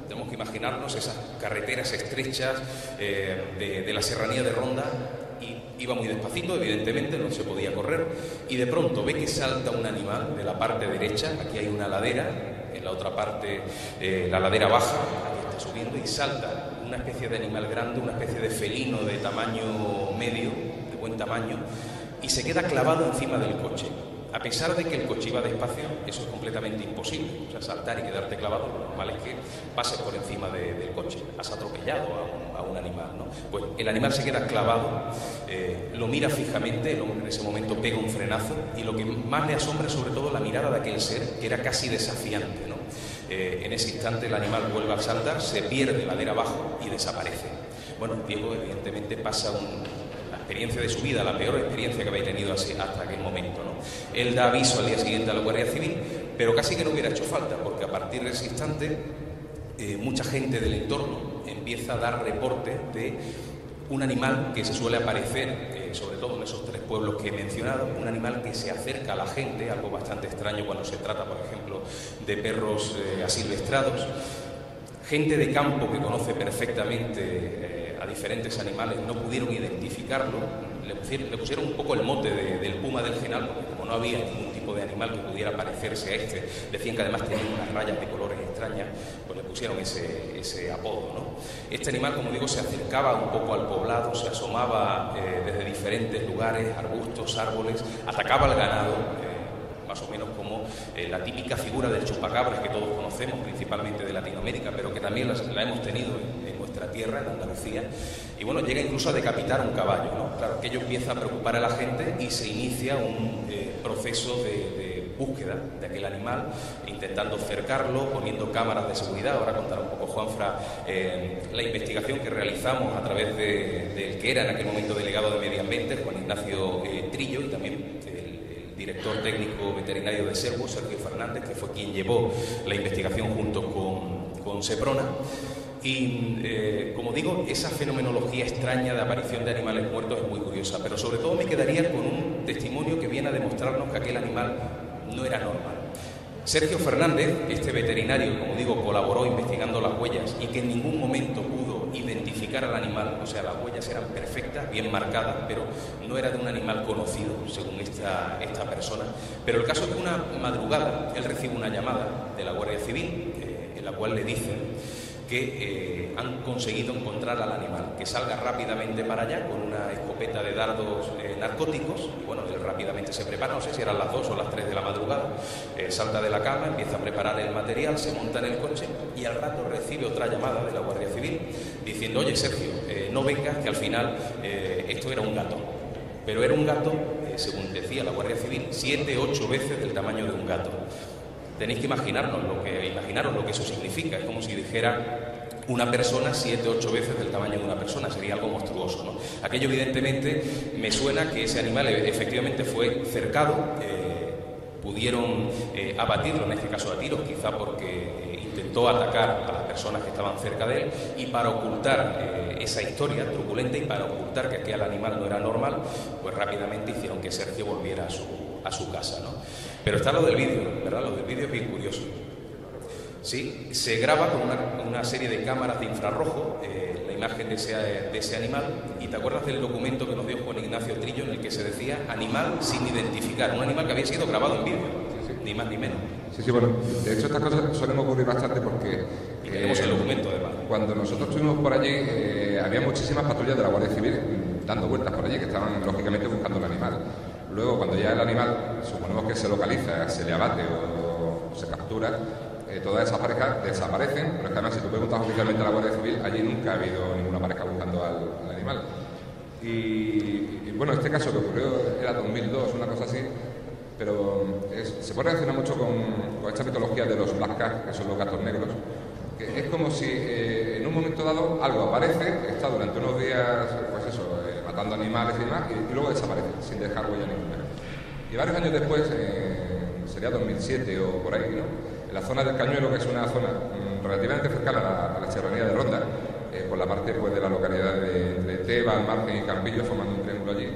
E: Tenemos que imaginarnos esas carreteras estrechas de la serranía de Ronda. Y iba muy despacito, evidentemente, no se podía correr, y de pronto ve que salta un animal de la parte derecha. Aquí hay una ladera, en la otra parte la ladera baja, aquí está subiendo, y salta una especie de animal grande, una especie de felino de tamaño medio, de buen tamaño, y se queda clavado encima del coche. A pesar de que el coche iba despacio, eso es completamente imposible. O sea, saltar y quedarte clavado, lo normal es que pases por encima del coche. Has atropellado a un animal, ¿no? Pues el animal se queda clavado, lo mira fijamente, el hombre en ese momento pega un frenazo y lo que más le asombra es sobre todo la mirada de aquel ser, que era casi desafiante, ¿no? En ese instante el animal vuelve a saltar, se pierde ladera abajo y desaparece. Bueno, Diego evidentemente pasa la experiencia de su vida, la peor experiencia que había tenido hasta aquel momento, ¿no? Él da aviso al día siguiente a la Guardia Civil, pero casi que no hubiera hecho falta, porque a partir de ese instante mucha gente del entorno empieza a dar reporte de un animal que se suele aparecer, sobre todo en esos 3 pueblos que he mencionado, un animal que se acerca a la gente, algo bastante extraño cuando se trata, por ejemplo, de perros asilvestrados. Gente de campo que conoce perfectamente a diferentes animales no pudieron identificarlo, le pusieron un poco el mote del puma del Genal, porque como no había ningún tipo de animal que pudiera parecerse a este, decían que además tenía unas rayas de colores extrañas, pues le pusieron ese apodo, ¿no? Este animal, como digo, se acercaba un poco al poblado, se asomaba desde diferentes lugares, arbustos, árboles, atacaba al ganado, más o menos como la típica figura del chupacabras que todos conocemos, principalmente de Latinoamérica, pero que también la hemos tenido en nuestra tierra, en Andalucía, y bueno, llega incluso a decapitar un caballo, ¿no? Claro, aquello empieza a preocupar a la gente y se inicia un proceso de búsqueda de aquel animal, intentando cercarlo, poniendo cámaras de seguridad. Ahora contará un poco Juanfra la investigación que realizamos a través del que era en aquel momento delegado de Medio Ambiente, Juan Ignacio Trillo, y también director técnico veterinario de Servo, Sergio Fernández, que fue quien llevó la investigación junto con Seprona. Y, como digo, esa fenomenología extraña de aparición de animales muertos es muy curiosa, pero sobre todo me quedaría con un testimonio que viene a demostrarnos que aquel animal no era normal. Sergio Fernández, este veterinario, como digo, colaboró investigando las huellas y que en ningún momento pudo identificar al animal, o sea, las huellas eran perfectas, bien marcadas, pero no era de un animal conocido, según esta persona. Pero el caso es que una madrugada él recibe una llamada de la Guardia Civil, en la cual le dicen que han conseguido encontrar al animal, que salga rápidamente para allá con una escopeta de dardos narcóticos. Y bueno, él rápidamente se prepara, no sé si eran las 2 o las 3 de la madrugada, salta de la cama, empieza a preparar el material, se monta en el coche y al rato recibe otra llamada de la Guardia Civil diciendo: oye, Sergio, no vengas, que al final esto era un gato. Pero era un gato, según decía la Guardia Civil, 7, 8 veces del tamaño de un gato. Tenéis que imaginaros lo que eso significa. Es como si dijera una persona 7, 8 veces del tamaño de una persona. Sería algo monstruoso, ¿no? Aquello, evidentemente, me suena que ese animal efectivamente fue cercado. Pudieron abatirlo, en este caso a tiros, quizá porque intentó atacar a las personas que estaban cerca de él, y para ocultar esa historia truculenta y para ocultar que aquel animal no era normal, pues rápidamente hicieron que Sergio volviera a su casa, ¿no? Pero está lo del vídeo, ¿verdad? Lo del vídeo es bien curioso. Sí, se graba con una serie de cámaras de infrarrojo la imagen de ese animal. ¿Y te acuerdas del documento que nos dio Juan Ignacio Trillo en el que se decía animal sin identificar? Un animal que había sido grabado en vídeo, ni más ni menos.
F: Sí, bueno, de hecho estas cosas suelen ocurrir bastante porque...
E: Y tenemos el documento, además.
F: Cuando nosotros estuvimos por allí, había muchísimas patrullas de la Guardia Civil dando vueltas por allí, que estaban lógicamente buscando el animal. Luego, cuando ya el animal, suponemos que se localiza, se le abate o se captura, todas esas parejas desaparecen, pero es que además, si tú preguntas oficialmente a la Guardia Civil, allí nunca ha habido ninguna pareja buscando al animal. Y bueno, este caso que ocurrió era 2002, una cosa así, pero se puede relacionar mucho con esta mitología de los black cats, que son los gatos negros, que es como si en un momento dado algo aparece, está durante unos días, pues eso, matando animales y demás, y luego desaparece, sin dejar huella ninguna. Y varios años después, sería 2007 o por ahí, ¿no?, en la zona del Cañuelo, que es una zona relativamente cercana a la serranía de Ronda, por la parte pues, de la localidad de Teba, Margen y Campillo, formando un triángulo allí,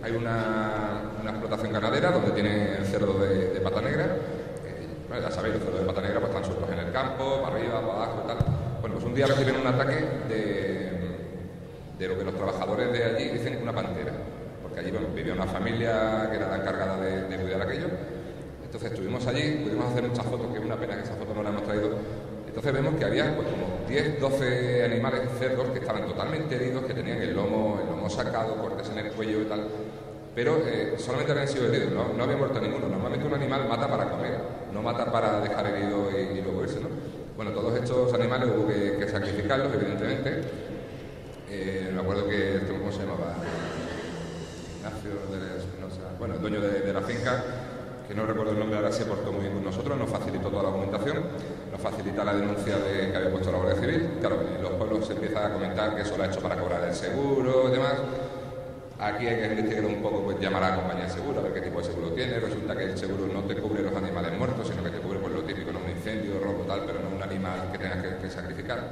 F: hay una explotación ganadera donde tienen cerdos de pata negra. Bueno, ya sabéis, los cerdos de pata negra pues, están sueltos en el campo, para arriba, para abajo y tal. Bueno, pues un día reciben un ataque de lo que los trabajadores de allí dicen una pantera, porque allí vivía una familia que era la encargada de cuidar aquello. Entonces estuvimos allí, pudimos hacer muchas fotos, que es una pena que esas fotos no las hemos traído. Entonces vemos que había pues, como 10, 12 animales cerdos que estaban totalmente heridos, que tenían el lomo sacado, cortes en el cuello y tal, pero solamente habían sido heridos, no había muerto ninguno. Normalmente un animal mata para comer, no mata para dejar herido y luego irse, ¿no? Bueno, todos estos animales hubo que sacrificarlos, evidentemente. Me acuerdo que, ¿cómo se llamaba? Ignacio de la Espinosa, bueno, el dueño de la finca, que no recuerdo el nombre, ahora se portó muy bien con nosotros, nos facilitó toda la documentación, nos facilita la denuncia que había puesto la Guardia Civil. Claro, en los pueblos se empieza a comentar que eso lo ha hecho para cobrar el seguro y demás. Aquí hay que investigar un poco, pues llamar a la compañía de seguro, a ver qué tipo de seguro tiene. Resulta que el seguro no te cubre los animales muertos, sino que te cubre pues, lo típico, no un incendio, robo, tal, pero no un animal que tengas que sacrificar.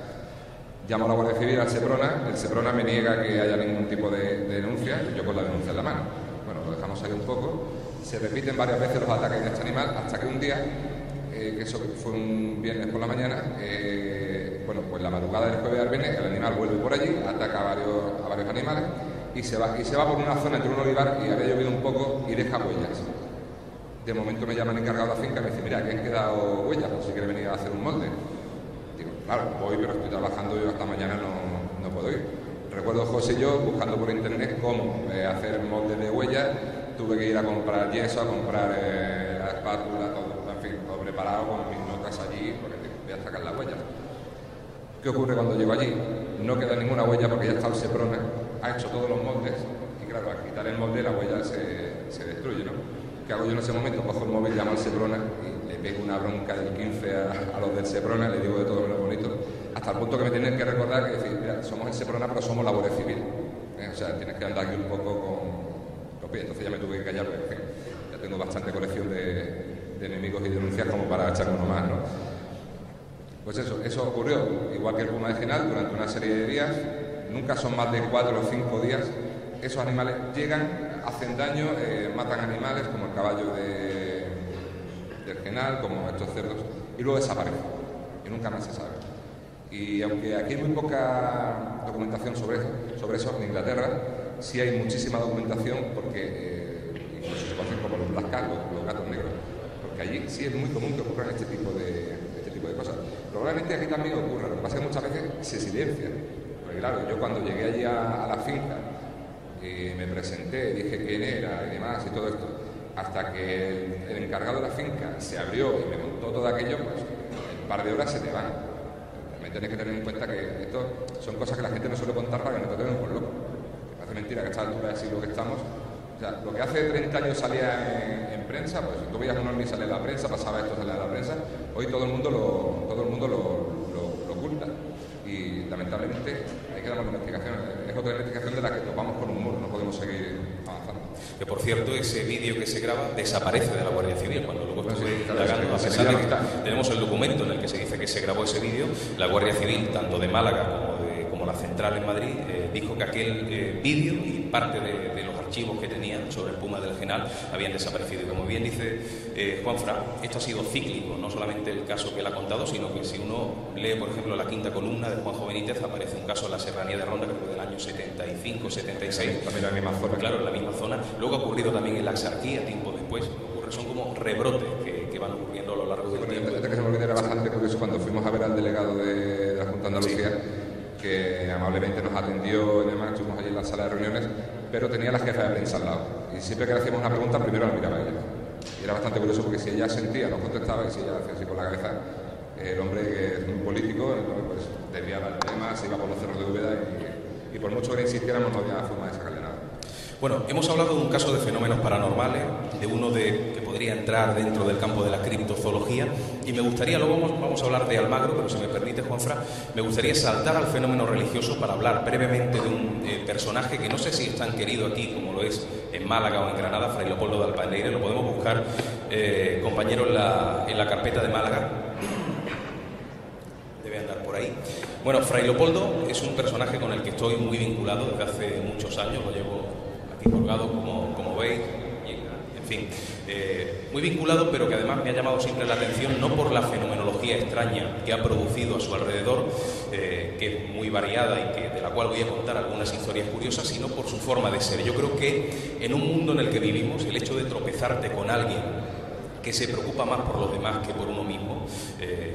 F: Llamo a la Guardia Civil, al Seprona, el Seprona me niega que haya ningún tipo de denuncia, yo con la denuncia en la mano. Bueno, lo dejamos ahí un poco. Se repiten varias veces los ataques de este animal, hasta que un día, que eso fue un viernes por la mañana, bueno, pues la madrugada del jueves de Arbenes, el animal vuelve por allí, ataca a varios animales y se va por una zona entre un olivar y había llovido un poco y deja huellas. De momento me llama el encargado de la finca y me dice, mira, que han quedado huellas, por si quiere venir a hacer un molde. Digo, claro, voy, pero estoy trabajando, yo hasta mañana no puedo ir. Recuerdo José y yo buscando por internet cómo hacer moldes de huellas. Tuve que ir a comprar yeso, a comprar la espátula, todo, en fin, todo preparado con mis notas allí, porque voy a sacar las huellas. ¿Qué ocurre cuando llego allí? No queda ninguna huella porque ya está el Seprona, ha hecho todos los moldes, y claro, al quitar el molde la huella se destruye, ¿no? ¿Qué hago yo en ese momento? Cojo el móvil, llamo al Seprona y le pego una bronca del 15 a los del Seprona, le digo de todo menos bonito, hasta el punto que me tienen que recordar que decir, mira, somos el Seprona, pero somos la Guardia Civil. O sea, tienes que andar aquí un poco con... Entonces ya me tuve que callar, porque ya tengo bastante colección de enemigos y denuncias como para echar uno más, ¿no? Pues eso ocurrió, igual que el puma de Genal, durante una serie de días. Nunca son más de 4 o 5 días. Esos animales llegan, hacen daño, matan animales como el caballo del Genal, como estos cerdos, y luego desaparecen, y nunca más se sabe. Y aunque aquí hay muy poca documentación sobre eso, en Inglaterra sí hay muchísima documentación, porque incluso se conocen como los black cats, los gatos negros, porque allí sí es muy común que ocurran este tipo de cosas. Probablemente aquí también ocurra, lo que pasa es que muchas veces se silencian. Porque claro, yo cuando llegué allí a la finca y me presenté, dije quién era y demás y todo esto, hasta que el encargado de la finca se abrió y me contó todo aquello, pues un par de horas se te van. También tenés que tener en cuenta que esto son cosas que la gente no suele contar para que no te queden por loco. Me parece mentira que a esta altura del siglo que estamos. O sea, lo que hace 30 años salía en prensa, pues si tú veías un ovni y salía en la prensa, pasaba esto, salía en la prensa, hoy todo el mundo lo oculta. Y lamentablemente hay que dar una investigación. Es otra investigación de la que nos vamos con humor, no podemos seguir avanzando.
E: Que por cierto, ese vídeo que se graba desaparece de la Guardia Civil. Cuando luego estuve indagando, a pesar de que tenemos el documento en el que se dice que se grabó ese vídeo, la Guardia Civil, tanto de Málaga como la central en Madrid, dijo que aquel vídeo y parte de los archivos que tenían sobre el puma del Genal habían desaparecido. Y como bien dice Juanfran, esto ha sido cíclico, no solamente el caso que él ha contado, sino que si uno lee, por ejemplo, la quinta columna de Juanjo Benítez, aparece un caso en la Serranía de Ronda, creo que del año 75, 76.
F: También en la misma zona.
E: Claro, en la misma zona. Luego ha ocurrido también en la Axarquía, tiempo después. Son como rebrotes que van ocurriendo a lo largo del tiempo.
F: Antes que se me olvide, era bastante curioso cuando fuimos a ver al delegado de la Junta de Andalucía, que amablemente nos atendió y demás, estuvimos allí en la sala de reuniones, pero tenía la jefa de prensa al lado. Y siempre que le hacíamos una pregunta, primero la miraba ella. Y era bastante curioso porque si ella sentía, no contestaba, y si ella hacía así con la cabeza, el hombre que es muy político, pues desviaba el tema, se iba por los cerros de Úbeda y por mucho que le insistiéramos no había forma de sacarle nada.
E: Bueno, hemos hablado de un caso de fenómenos paranormales, de uno que podría entrar dentro del campo de la criptozoología, y me gustaría, luego vamos a hablar de Almagro, pero si me permite, Juanfran, me gustaría saltar al fenómeno religioso para hablar brevemente de un personaje que no sé si es tan querido aquí como lo es en Málaga o en Granada, Fray Leopoldo de Alpalleire. Lo podemos buscar, compañero, en la carpeta de Málaga. Debe andar por ahí. Bueno, Fray Leopoldo es un personaje con el que estoy muy vinculado desde hace muchos años, lo llevo aquí colgado, como veis, y, en fin, muy vinculado, pero que además me ha llamado siempre la atención, no por la fenomenología extraña que ha producido a su alrededor, que es muy variada y de la cual voy a contar algunas historias curiosas, sino por su forma de ser. Yo creo que en un mundo en el que vivimos, el hecho de tropezarte con alguien que se preocupa más por los demás que por uno mismo,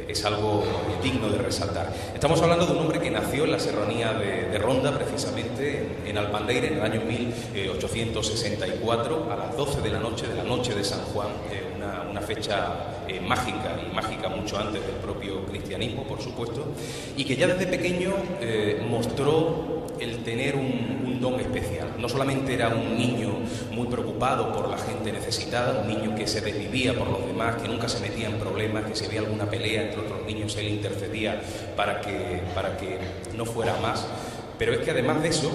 E: es algo digno de resaltar. Estamos hablando de un hombre que nació en la serranía de Ronda, precisamente en Alpalleire, en el año 1864, a las 12 de la noche de San Juan, una fecha mágica, y mágica mucho antes del propio cristianismo, por supuesto, y que ya desde pequeño mostró el tener un don especial. No solamente era un niño muy preocupado por la gente necesitada, un niño que se desvivía por los demás, que nunca se metía en problemas, que si había alguna pelea entre otros niños él intercedía para que no fuera más. Pero es que además de eso,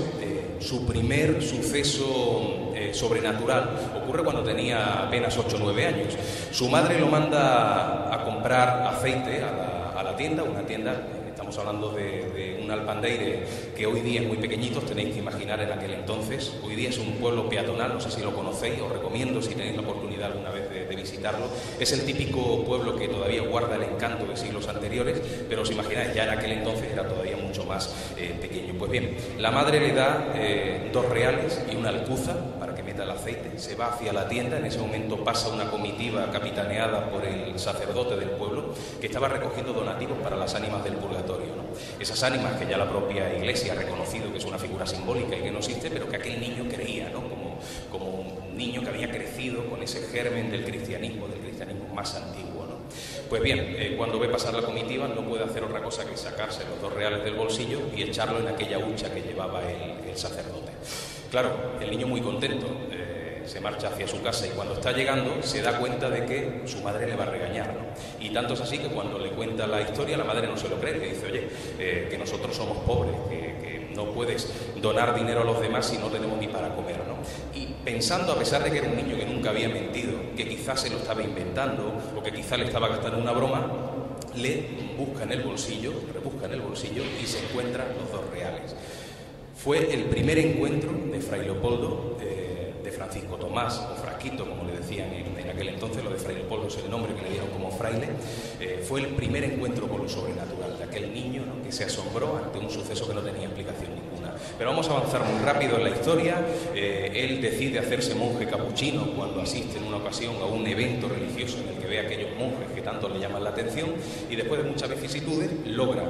E: su primer suceso sobrenatural ocurre cuando tenía apenas 8 o 9 años. Su madre lo manda a comprar aceite a la tienda, una tienda. Estamos hablando de un Alpalleire que hoy día es muy pequeñito, os tenéis que imaginar en aquel entonces. Hoy día es un pueblo peatonal, no sé si lo conocéis, os recomiendo si tenéis la oportunidad alguna vez de visitarlo. Es el típico pueblo que todavía guarda el encanto de siglos anteriores, pero os imagináis, ya en aquel entonces era todavía mucho más pequeño. Pues bien, la madre le da 2 reales y una alcuza para que meta el aceite, se va hacia la tienda. En ese momento pasa una comitiva capitaneada por el sacerdote del pueblo que estaba recogiendo donativos para las ánimas del purgatorio, ¿no? Esas ánimas que ya la propia Iglesia ha reconocido que es una figura simbólica y que no existe, pero que aquel niño creía, ¿no? Como un niño que había crecido con ese germen del cristianismo más antiguo, ¿no? Pues bien, cuando ve pasar la comitiva no puede hacer otra cosa que sacarse los 2 reales del bolsillo y echarlo en aquella hucha que llevaba el sacerdote. Claro, el niño muy contento se marcha hacia su casa y cuando está llegando se da cuenta de que su madre le va a regañar, ¿no? Y tanto es así que cuando le cuenta la historia la madre no se lo cree, le dice, oye, que nosotros somos pobres, que no puedes donar dinero a los demás si no tenemos ni para comer, ¿no? Y pensando, a pesar de que era un niño que nunca había mentido, que quizás se lo estaba inventando o que quizás le estaba gastando una broma, busca en el bolsillo, rebusca en el bolsillo y se encuentra los 2 reales. Fue el primer encuentro de Fray Leopoldo, de Francisco Tomás, o Frasquito, como le decían en aquel entonces. Lo de Fray Leopoldo es el nombre que le dieron como fraile. Fue el primer encuentro con lo sobrenatural de aquel niño, ¿no?, que se asombró ante un suceso que no tenía explicación ninguna. Pero vamos a avanzar muy rápido en la historia. Él decide hacerse monje capuchino cuando asiste en una ocasión a un evento religioso en el que ve a aquellos monjes que tanto le llaman la atención, y después de muchas vicisitudes logra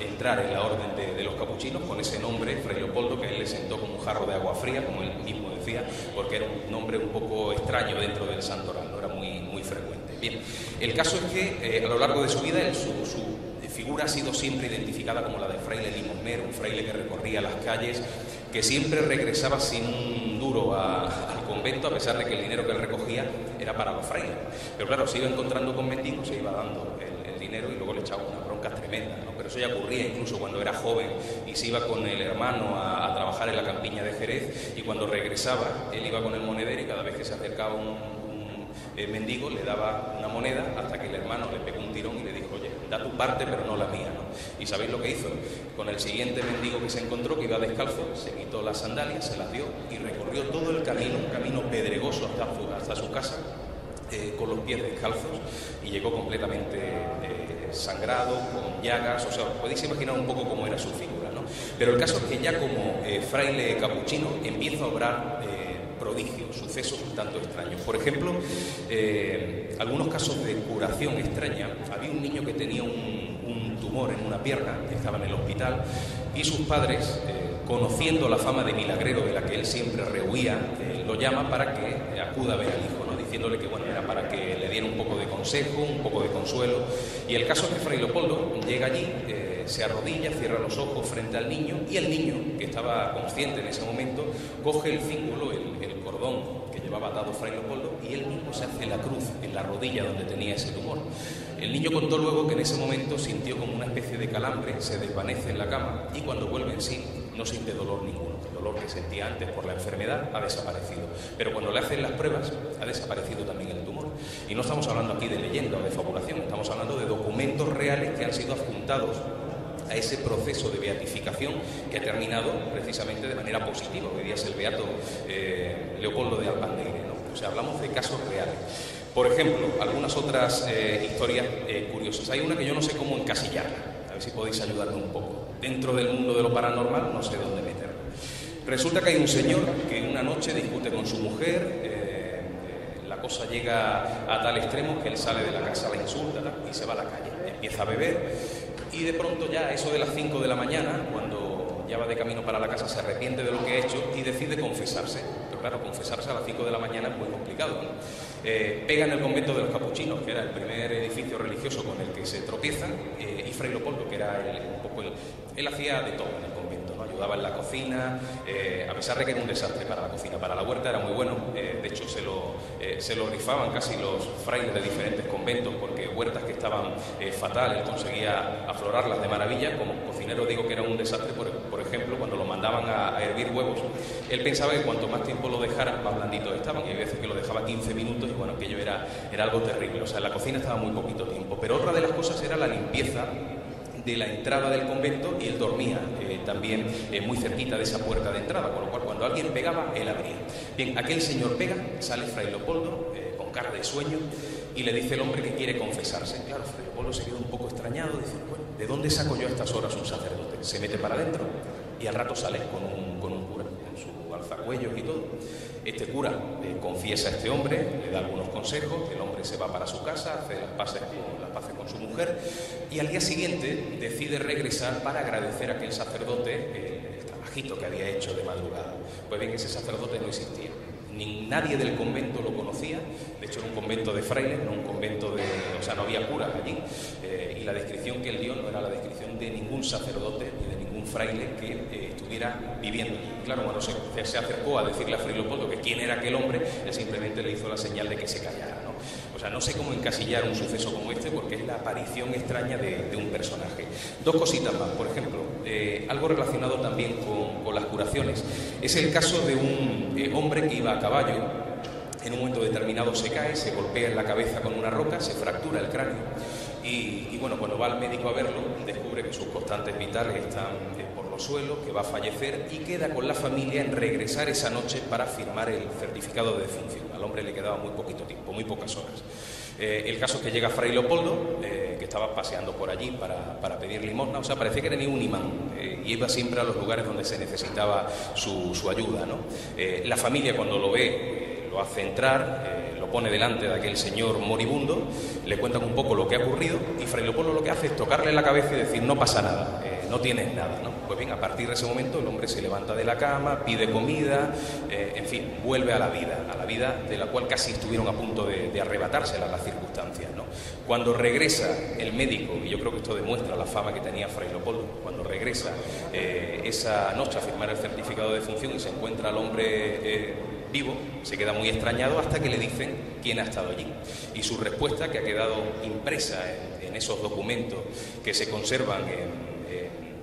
E: entrar en la orden de los capuchinos con ese nombre, Fray Leopoldo, que él le sentó como un jarro de agua fría, como él mismo decía, porque era un nombre un poco extraño dentro del santoral, no era muy frecuente. Bien, el caso es que a lo largo de su vida su figura ha sido siempre identificada como la de fraile limosnero, un fraile que recorría las calles, que siempre regresaba sin un duro al convento, a pesar de que el dinero que él recogía era para los frailes. Pero claro, se iba encontrando con mendigos, se iba dando el dinero y luego le echaba unas broncas tremendas, ¿no? Pero eso ya ocurría incluso cuando era joven y se iba con el hermano a trabajar en la campiña de Jerez, y cuando regresaba él iba con el monedero y cada vez que se acercaba un mendigo le daba una moneda, hasta que el hermano le pegó un tirón y le dijo: oye, da tu parte pero no la mía, ¿no? ¿Y sabéis lo que hizo? Con el siguiente mendigo que se encontró, que iba descalzo, se quitó las sandalias, se las dio y recorrió todo el camino, un camino pedregoso hasta su casa, con los pies descalzos, y llegó completamente sangrado, con llagas. O sea, podéis imaginar un poco cómo era su figura, ¿no? Pero el caso es que ya como fraile capuchino empieza a obrar prodigios, sucesos un tanto extraños. Por ejemplo, algunos casos de curación extraña. Había un niño que tenía un tumor en una pierna, que estaba en el hospital, y sus padres, conociendo la fama de milagrero de la que él siempre rehuía, lo llama para que acuda a ver al hijo, ¿no?, diciéndole que bueno, era para que le diera un poco de consejo, un poco de consuelo. Y el caso es que Fray Leopoldo llega allí, se arrodilla, cierra los ojos frente al niño, y el niño, que estaba consciente en ese momento, coge el cíngulo, el cordón que llevaba atado Fray Leopoldo, y él mismo se hace la cruz en la rodilla donde tenía ese tumor. El niño contó luego que en ese momento sintió como una especie de calambre, se desvanece en la cama, y cuando vuelve en sí no siente dolor ninguno. El dolor que sentía antes por la enfermedad ha desaparecido, pero cuando le hacen las pruebas ha desaparecido también el tumor. Y no estamos hablando aquí de leyenda o de fabulación, estamos hablando de documentos reales que han sido adjuntados a ese proceso de beatificación que ha terminado precisamente de manera positiva. Hoy día es el beato Leopoldo de Albán de Irene, ¿no? O sea, hablamos de casos reales. Por ejemplo, algunas otras historias curiosas. Hay una que yo no sé cómo encasillarla, a ver si podéis ayudarme un poco. Dentro del mundo de lo paranormal no sé dónde meterla. Resulta que hay un señor que una noche discute con su mujer, la cosa llega a tal extremo que él sale de la casa, la insulta y se va a la calle, empieza a beber, y de pronto ya a eso de las 5 de la mañana, cuando ya va de camino para la casa, se arrepiente de lo que ha hecho y decide confesarse. Pero claro, confesarse a las 5 de la mañana es muy complicado, ¿no? Pega en el convento de los capuchinos, que era el primer edificio religioso con el que se tropiezan, y Fray Leopoldo, que era él hacía de todo en el convento, ¿no? Ayudaba en la cocina, a pesar de que era un desastre para la cocina. Para la huerta era muy bueno, de hecho se lo rifaban casi los frailes de diferentes conventos, porque huertas que estaban fatal, él conseguía aflorarlas de maravilla. Como cocinero digo que era un desastre. Por ejemplo, cuando lo mandaban a hervir huevos, él pensaba que cuanto más tiempo lo dejara, más blanditos estaban, y hay veces que lo dejaba 15 minutos y bueno, aquello era algo terrible. O sea, en la cocina estaba muy poquito tiempo. Pero otra de las cosas era la limpieza de la entrada del convento, y él dormía también muy cerquita de esa puerta de entrada, con lo cual cuando alguien pegaba, él abría. Bien, aquel señor pega, sale Fray Leopoldo con cara de sueño, y le dice el hombre que quiere confesarse. Claro, Fray Leopoldo se queda un poco extrañado, dice: bueno, ¿de dónde saco yo a estas horas un sacerdote? Se mete para adentro y al rato sale con un cura, con su alzacuellos y todo. Este cura confiesa a este hombre, le da algunos consejos, el hombre se va para su casa, hace las paces con su mujer, y al día siguiente decide regresar para agradecer a aquel sacerdote el trabajito que había hecho de madrugada. Pues bien, ese sacerdote no existía. Nadie del convento lo conocía. De hecho, era un convento de frailes, no un convento o sea, no había curas allí, y la descripción que él dio no era la descripción de ningún sacerdote ni de ningún fraile que estuviera viviendo allí. Claro, cuando se acercó a decirle a Fray Leopoldo que quién era aquel hombre, él simplemente le hizo la señal de que se callara, ¿no? O sea, no sé cómo encasillar un suceso como este, porque es la aparición extraña de un personaje. Dos cositas más. Por ejemplo, algo relacionado también con las curaciones. Es el caso de un hombre que iba a caballo En un momento determinado se cae, se golpea en la cabeza con una roca, se fractura el cráneo y bueno, cuando va al médico a verlo, descubre que sus constantes vitales están por los suelos, que va a fallecer y queda con la familia en regresar esa noche para firmar el certificado de defunción. Al hombre le quedaba muy poquito tiempo, muy pocas horas. El caso es que llega Fray Leopoldo, que estaba paseando por allí para pedir limosna, o sea, parecía que tenía un imán, y iba siempre a los lugares donde se necesitaba su ayuda, ¿no? La familia, cuando lo ve, lo hace entrar, lo pone delante de aquel señor moribundo, le cuentan un poco lo que ha ocurrido y Fray Leopoldo lo que hace es tocarle la cabeza y decir: no pasa nada, no tienes nada, ¿no? Pues bien, a partir de ese momento el hombre se levanta de la cama, pide comida, en fin, vuelve a la vida de la cual casi estuvieron a punto de arrebatársela las circunstancias, ¿no? Cuando regresa el médico, y yo creo que esto demuestra la fama que tenía Fray Leopoldo, cuando regresa esa noche a firmar el certificado de defunción y se encuentra al hombre vivo, se queda muy extrañado hasta que le dicen quién ha estado allí. Y su respuesta, que ha quedado impresa en esos documentos que se conservan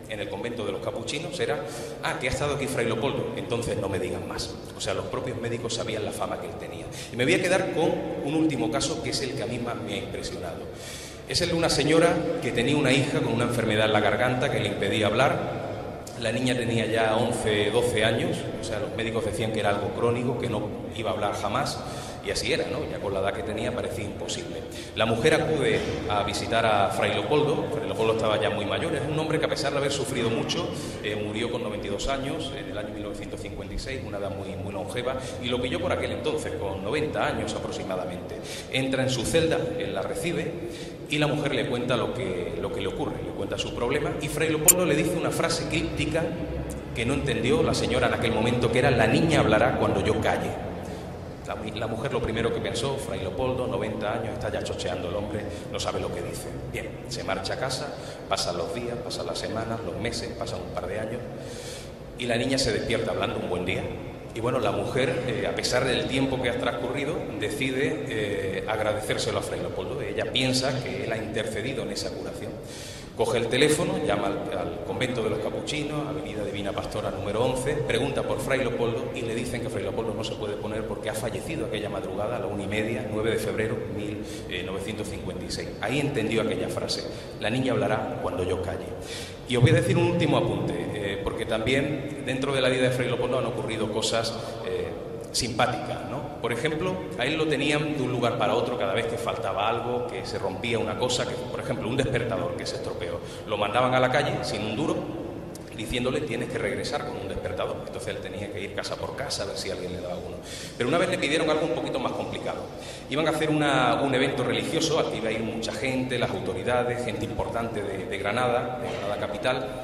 E: en el convento de los capuchinos, era: que ha estado aquí Fray Leopoldo, entonces no me digan más. O sea, los propios médicos sabían la fama que él tenía. Y me voy a quedar con un último caso, que es el que a mí más me ha impresionado. Es el de una señora que tenía una hija con una enfermedad en la garganta que le impedía hablar. La niña tenía ya 11, 12 años, o sea, los médicos decían que era algo crónico, que no iba a hablar jamás, y así era, ¿no? Ya con la edad que tenía parecía imposible. La mujer acude a visitar a Fray Leopoldo. Fray Leopoldo estaba ya muy mayor, es un hombre que, a pesar de haber sufrido mucho, murió con 92 años, en el año 1956, una edad muy, muy longeva, y lo pilló por aquel entonces, con 90 años aproximadamente. Entra en su celda, él la recibe, y la mujer le cuenta lo que le ocurre, le cuenta su problema, y Fray Leopoldo le dice una frase críptica que no entendió la señora en aquel momento, que era: la niña hablará cuando yo calle. La mujer lo primero que pensó: Fray Leopoldo, 90 años, está ya chocheando el hombre, no sabe lo que dice. Bien, se marcha a casa, pasan los días, pasan las semanas, los meses, pasan un par de años, y la niña se despierta hablando un buen día. Y bueno, la mujer, a pesar del tiempo que ha transcurrido, decide agradecérselo a Fray Leopoldo. Ella piensa que él ha intercedido en esa curación. Coge el teléfono, llama al convento de los capuchinos, Avenida Divina Pastora número 11, pregunta por Fray Leopoldo y le dicen que Fray Leopoldo no se puede poner porque ha fallecido aquella madrugada a la 1:30, 9 de febrero de 1956. Ahí entendió aquella frase: la niña hablará cuando yo calle. Y os voy a decir un último apunte, porque también dentro de la vida de Fray Leopoldo han ocurrido cosas simpáticas, ¿no? Por ejemplo, a él lo tenían de un lugar para otro cada vez que faltaba algo, que se rompía una cosa, que, por ejemplo, un despertador que se estropeó. Lo mandaban a la calle sin un duro, diciéndole: tienes que regresar con un despertador. Entonces él tenía que ir casa por casa a ver si alguien le daba uno. Pero una vez le pidieron algo un poquito más complicado. Iban a hacer un evento religioso al que iba a ir mucha gente, las autoridades, gente importante de Granada capital.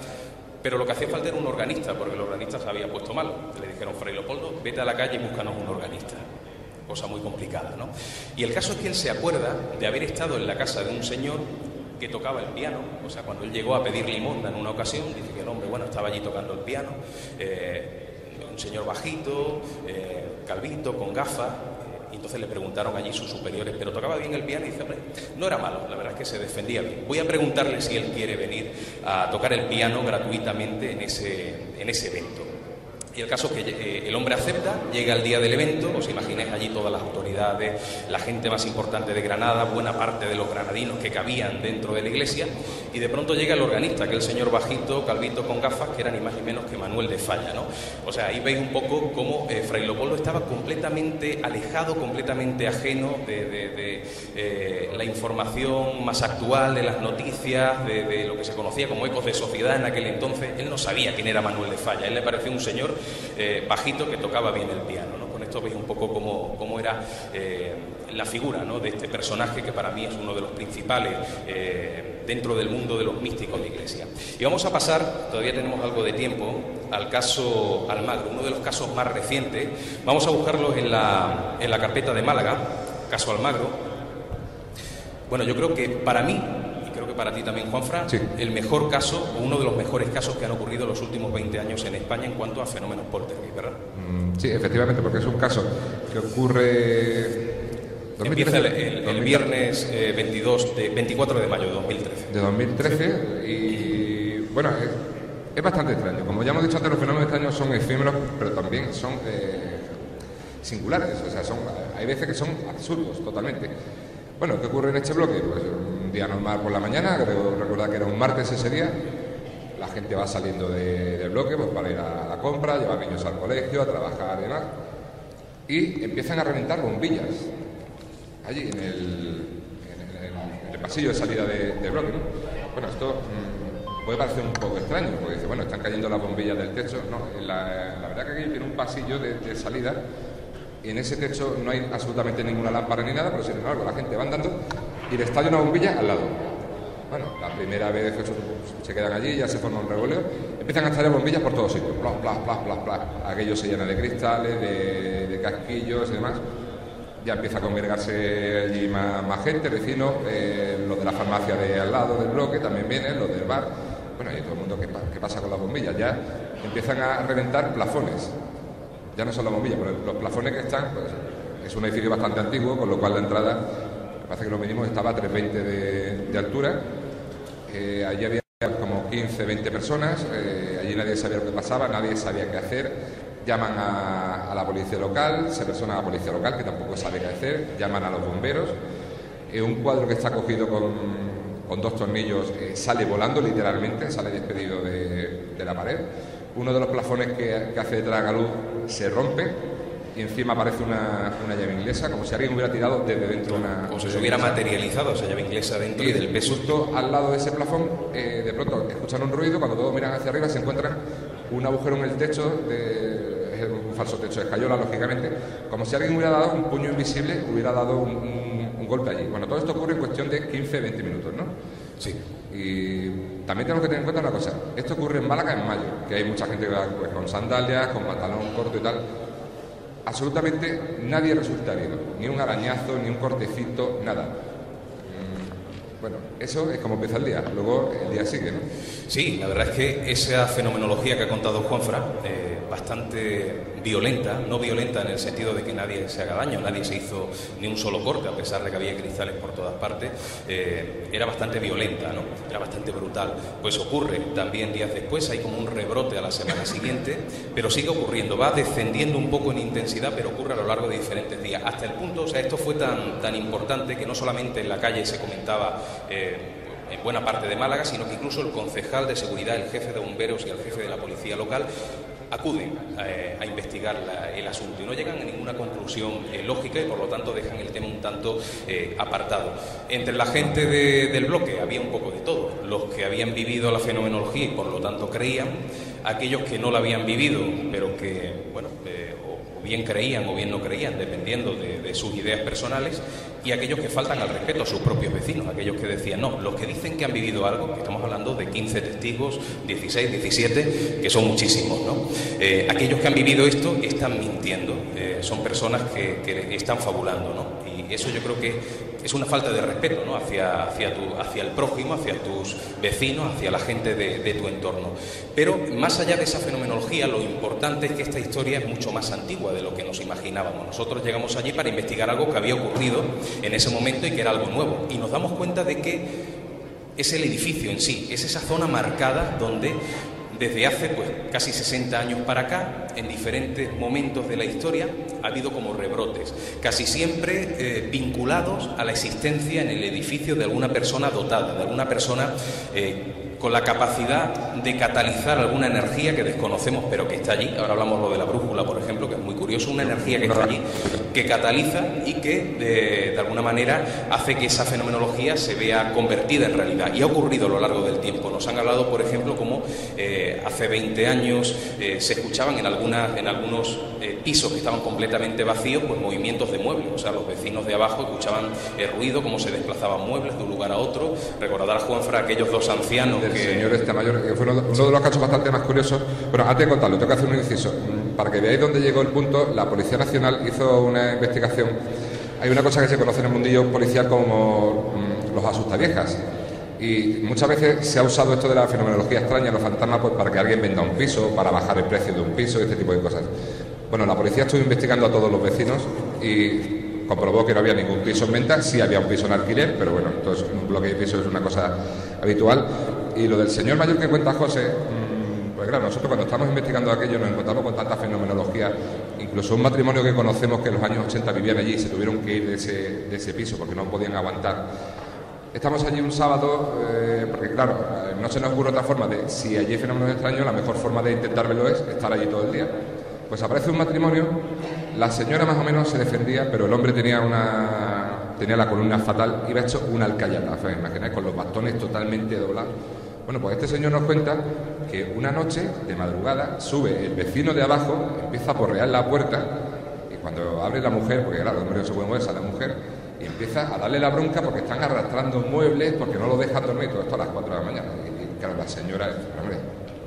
E: Pero lo que hacía falta era un organista, porque el organista se había puesto mal. Le dijeron: Fray Leopoldo, vete a la calle y búscanos un organista. Cosa muy complicada, ¿no? Y el caso es que él se acuerda de haber estado en la casa de un señor que tocaba el piano. O sea, cuando él llegó a pedir limosna en una ocasión, dice que el hombre, bueno, estaba allí tocando el piano, un señor bajito, calvito, con gafas. Y entonces le preguntaron allí sus superiores: ¿pero tocaba bien el piano? Y dice: hombre, no era malo, la verdad es que se defendía bien. Voy a preguntarle si él quiere venir a tocar el piano gratuitamente en ese evento. Y el caso es que el hombre acepta, llega el día del evento, os imagináis allí todas las autoridades, la gente más importante de Granada, buena parte de los granadinos que cabían dentro de la iglesia, y de pronto llega el organista, que es el señor bajito, calvito, con gafas, que era ni más ni menos que Manuel de Falla, ¿no? O sea, ahí veis un poco cómo Fray Leopoldo estaba completamente alejado, completamente ajeno de la información más actual, de las noticias, de lo que se conocía como ecos de sociedad en aquel entonces. Él no sabía quién era Manuel de Falla, él le parecía un señor bajito que tocaba bien el piano, ¿no? Con esto veis un poco cómo era la figura, ¿no?, de este personaje que para mí es uno de los principales dentro del mundo de los místicos de Iglesia. Y vamos a pasar, todavía tenemos algo de tiempo, al caso Almagro, uno de los casos más recientes. Vamos a buscarlos en la carpeta de Málaga, caso Almagro. Bueno, yo creo que para mí, creo que para ti también, Juanfran, sí, el mejor caso, o uno de los mejores casos que han ocurrido en los últimos 20 años en España en cuanto a fenómenos poltergeist, ¿verdad?
F: Sí, efectivamente, porque es un caso que ocurre...
E: Empieza el viernes 24 de mayo de 2013.
F: De 2013 y, bueno, es bastante extraño. Como ya hemos dicho antes, los fenómenos extraños son efímeros, pero también son singulares, o sea, hay veces que son absurdos totalmente. Bueno, ¿qué ocurre en este bloque? Pues un día normal por la mañana, creo recordar que era un martes ese día, la gente va saliendo del bloque pues, para ir a la compra, llevar niños al colegio, a trabajar y demás, y empiezan a reventar bombillas allí en el pasillo de salida del bloque, ¿no? Bueno, esto puede parecer un poco extraño, porque dice, bueno, están cayendo las bombillas del techo. No, la verdad que aquí tiene un pasillo de salida y en ese techo no hay absolutamente ninguna lámpara ni nada, pero sin embargo la gente va andando y le estalla una bombilla al lado. Bueno, la primera vez que se quedan allí, ya se forma un revoleo, empiezan a estallar bombillas por todos sitios, plas, plas, plas, plas, plas. Aquello se llena de cristales, de casquillos y demás. Ya empieza a congregarse allí más gente, vecinos, los de la farmacia de al lado del bloque también vienen, los del bar. Bueno, y todo el mundo, ¿qué pasa con las bombillas? Ya empiezan a reventar plafones. Ya no son las bombillas, pero los plafones que están, pues, es un edificio bastante antiguo, con lo cual la entrada, me parece que lo mínimo estaba a 3,20 de altura. Allí había como 15, 20 personas, allí nadie sabía lo que pasaba, nadie sabía qué hacer. Llaman a la policía local, se persona a la policía local, que tampoco sabe qué hacer, llaman a los bomberos. Un cuadro que está cogido con 2 tornillos sale volando literalmente, sale despedido de la pared. Uno de los plafones que hace de tragaluz se rompe y encima aparece una llave inglesa, como si alguien hubiera tirado desde dentro una...
E: Como si se hubiera materializado esa llave inglesa dentro y del peso.
F: Justo al lado de ese plafón, de pronto escuchan un ruido, cuando todos miran hacia arriba se encuentran un agujero en el techo, es un falso techo de escayola, lógicamente, como si alguien hubiera dado un puño invisible, hubiera dado un golpe allí. Bueno, todo esto ocurre en cuestión de 15-20 minutos, ¿no?
E: Sí.
F: Y también tenemos que tener en cuenta una cosa, esto ocurre en Málaga en mayo, que hay mucha gente que va pues, con sandalias, con pantalón corto y tal. Absolutamente nadie resulta herido, ni un arañazo, ni un cortecito, nada. Bueno, eso es como empieza el día, luego el día sigue, ¿no?
E: Sí, la verdad es que esa fenomenología que ha contado Juanfran, bastante violenta, no violenta en el sentido de que nadie se haga daño, nadie se hizo ni un solo corte, a pesar de que había cristales por todas partes, era bastante violenta, ¿no? Era bastante brutal. Pues ocurre también días después, hay como un rebrote a la semana siguiente, pero sigue ocurriendo, va descendiendo un poco en intensidad, pero ocurre a lo largo de diferentes días, hasta el punto, o sea, esto fue tan importante que no solamente en la calle se comentaba en buena parte de Málaga, sino que incluso el concejal de seguridad, el jefe de bomberos y el jefe de la policía local acuden a investigar el asunto y no llegan a ninguna conclusión lógica y por lo tanto dejan el tema un tanto apartado. Entre la gente del bloque había un poco de todo, los que habían vivido la fenomenología y por lo tanto creían, aquellos que no la habían vivido pero que, bueno, o bien creían o bien no creían, dependiendo de sus ideas personales, y aquellos que faltan al respeto a sus propios vecinos, aquellos que decían, no, los que dicen que han vivido algo, que estamos hablando de 15 testigos, 16, 17, que son muchísimos, ¿no? Aquellos que han vivido esto están mintiendo, son personas que están fabulando, ¿no? Y eso yo creo que es una falta de respeto, ¿no? hacia el prójimo, hacia tus vecinos, hacia la gente de tu entorno. Pero más allá de esa fenomenología, lo importante es que esta historia es mucho más antigua de lo que nos imaginábamos. Nosotros llegamos allí para investigar algo que había ocurrido en ese momento y que era algo nuevo. Y nos damos cuenta de que es el edificio en sí, es esa zona marcada donde desde hace pues casi 60 años para acá, en diferentes momentos de la historia, ha habido como rebrotes, casi siempre vinculados a la existencia en el edificio de alguna persona dotada, de alguna persona con la capacidad de catalizar alguna energía que desconocemos pero que está allí. Ahora hablamos lo de la brújula, por ejemplo, que es muy curioso, una energía que está allí, que cataliza y que de alguna manera hace que esa fenomenología se vea convertida en realidad. Y ha ocurrido a lo largo del tiempo. Nos han hablado, por ejemplo, como hace 20 años se escuchaban en algunos pisos que estaban completamente vacíos, pues movimientos de muebles. O sea, los vecinos de abajo escuchaban el ruido, cómo se desplazaban muebles de un lugar a otro. Recordar a Juanfran, aquellos dos ancianos
F: el señor este mayor, que fue uno de los casos bastante más curiosos. Bueno, antes de contarlo, tengo que hacer un inciso. Para que veáis dónde llegó el punto, la Policía Nacional hizo una investigación. Hay una cosa que se conoce en el mundillo policial como los asustaviejas. Y muchas veces se ha usado esto de la fenomenología extraña, los fantasmas, pues para que alguien venda un piso, para bajar el precio de un piso, este tipo de cosas. Bueno, la policía estuvo investigando a todos los vecinos y comprobó que no había ningún piso en venta. Sí había un piso en alquiler, pero bueno, entonces un bloque de pisos es una cosa habitual. Y lo del señor mayor que cuenta José, pues claro, nosotros cuando estamos investigando aquello nos encontramos con tanta fenomenología incluso un matrimonio que conocemos que en los años 80 vivían allí y se tuvieron que ir de ese piso porque no podían aguantar. Estamos allí un sábado, porque claro, no se nos ocurre otra forma de, si allí hay fenómenos extraños, la mejor forma de intentar verlo es estar allí todo el día. Pues aparece un matrimonio, la señora más o menos se defendía, pero el hombre tenía la columna fatal, iba hecho una alcayata, ¿os imagináis? Con los bastones totalmente doblados. Bueno, pues este señor nos cuenta que una noche, de madrugada, sube el vecino de abajo, empieza a porrear la puerta, y cuando abre la mujer, porque claro, el hombre no se puede mover, sale la mujer, y empieza a darle la bronca porque están arrastrando muebles, porque no lo dejan dormir, todo esto a las 4 de la mañana. Y claro, la señora dice, hombre,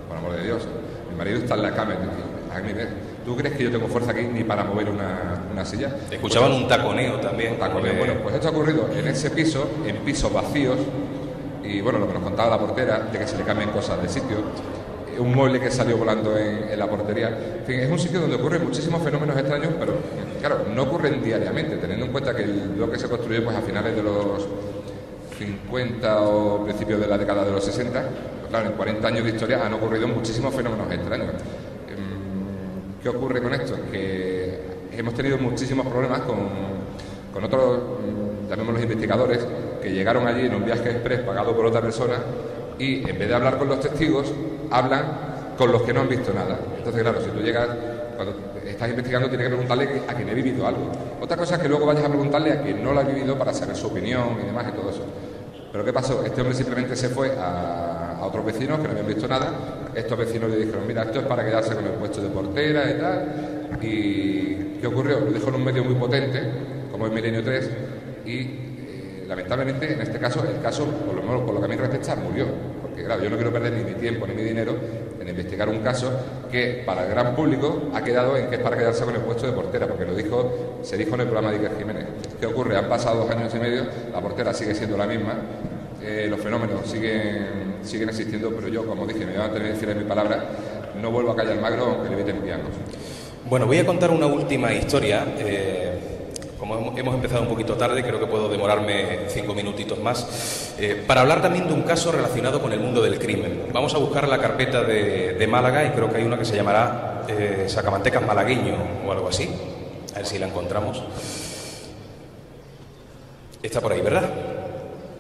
F: por amor de Dios, mi marido está en la cama, y dice, ay, mire, ¿tú crees que yo tengo fuerza aquí ni para mover una silla?
E: Escuchaban un taconeo también.
F: Taconeo. Bueno, pues esto ha ocurrido en ese piso, en pisos vacíos, y bueno, lo que nos contaba la portera, de que se le cambien cosas de sitio, un mueble que salió volando en la portería. En fin, es un sitio donde ocurren muchísimos fenómenos extraños, pero claro, no ocurren diariamente, teniendo en cuenta que el bloque se construyó pues a finales de los 50 o principios de la década de los 60. Pues claro, en 40 años de historia han ocurrido muchísimos fenómenos extraños. ¿Qué ocurre con esto? Que hemos tenido muchísimos problemas con otros, llamémoslos investigadores, que llegaron allí en un viaje express pagado por otra persona y en vez de hablar con los testigos, hablan con los que no han visto nada. Entonces, claro, si tú llegas, cuando estás investigando, tienes que preguntarle a quien ha vivido algo. Otra cosa es que luego vayas a preguntarle a quien no lo ha vivido para saber su opinión y demás y todo eso. Pero ¿qué pasó? Este hombre simplemente se fue a otros vecinos que no habían visto nada. Estos vecinos le dijeron, mira, esto es para quedarse con el puesto de portera y tal. ¿Y qué ocurrió? Lo dijo en un medio muy potente, como es Milenio 3, y lamentablemente, en este caso, el caso, por lo menos por lo que a mí respecta, murió. Porque claro, yo no quiero perder ni mi tiempo ni mi dinero en investigar un caso que para el gran público ha quedado en que es para quedarse con el puesto de portera, porque se dijo en el programa de Iker Jiménez. ¿Qué ocurre? Han pasado 2 años y medio, la portera sigue siendo la misma, los fenómenos siguen existiendo, pero yo, como dije, me voy a mantener fiel a mi palabra, no vuelvo a callar magro aunque le eviten pianos.
E: Bueno, voy a contar una última historia. Como hemos empezado un poquito tarde, creo que puedo demorarme 5 minutitos más, para hablar también de un caso relacionado con el mundo del crimen. Vamos a buscar la carpeta de Málaga y creo que hay una que se llamará Sacamantecas Malagueño o algo así. A ver si la encontramos. Está por ahí, ¿verdad?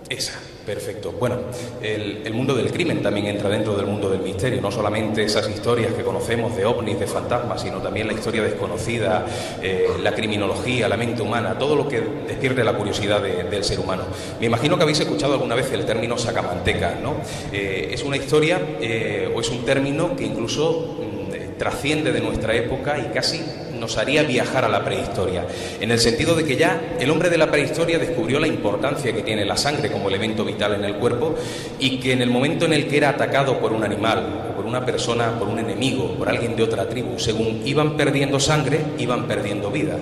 E: Esa, perfecto. Bueno, el mundo del crimen también entra dentro del mundo del misterio, no solamente esas historias que conocemos de ovnis, de fantasmas, sino también la historia desconocida, la criminología, la mente humana, todo lo que despierte la curiosidad del ser humano. Me imagino que habéis escuchado alguna vez el término sacamanteca, ¿no? Es una historia o es un término que incluso trasciende de nuestra época y casi nos haría viajar a la prehistoria, en el sentido de que ya el hombre de la prehistoria descubrió la importancia que tiene la sangre como elemento vital en el cuerpo y que en el momento en el que era atacado por un animal o por una persona, por un enemigo, por alguien de otra tribu, según iban perdiendo sangre, iban perdiendo vida,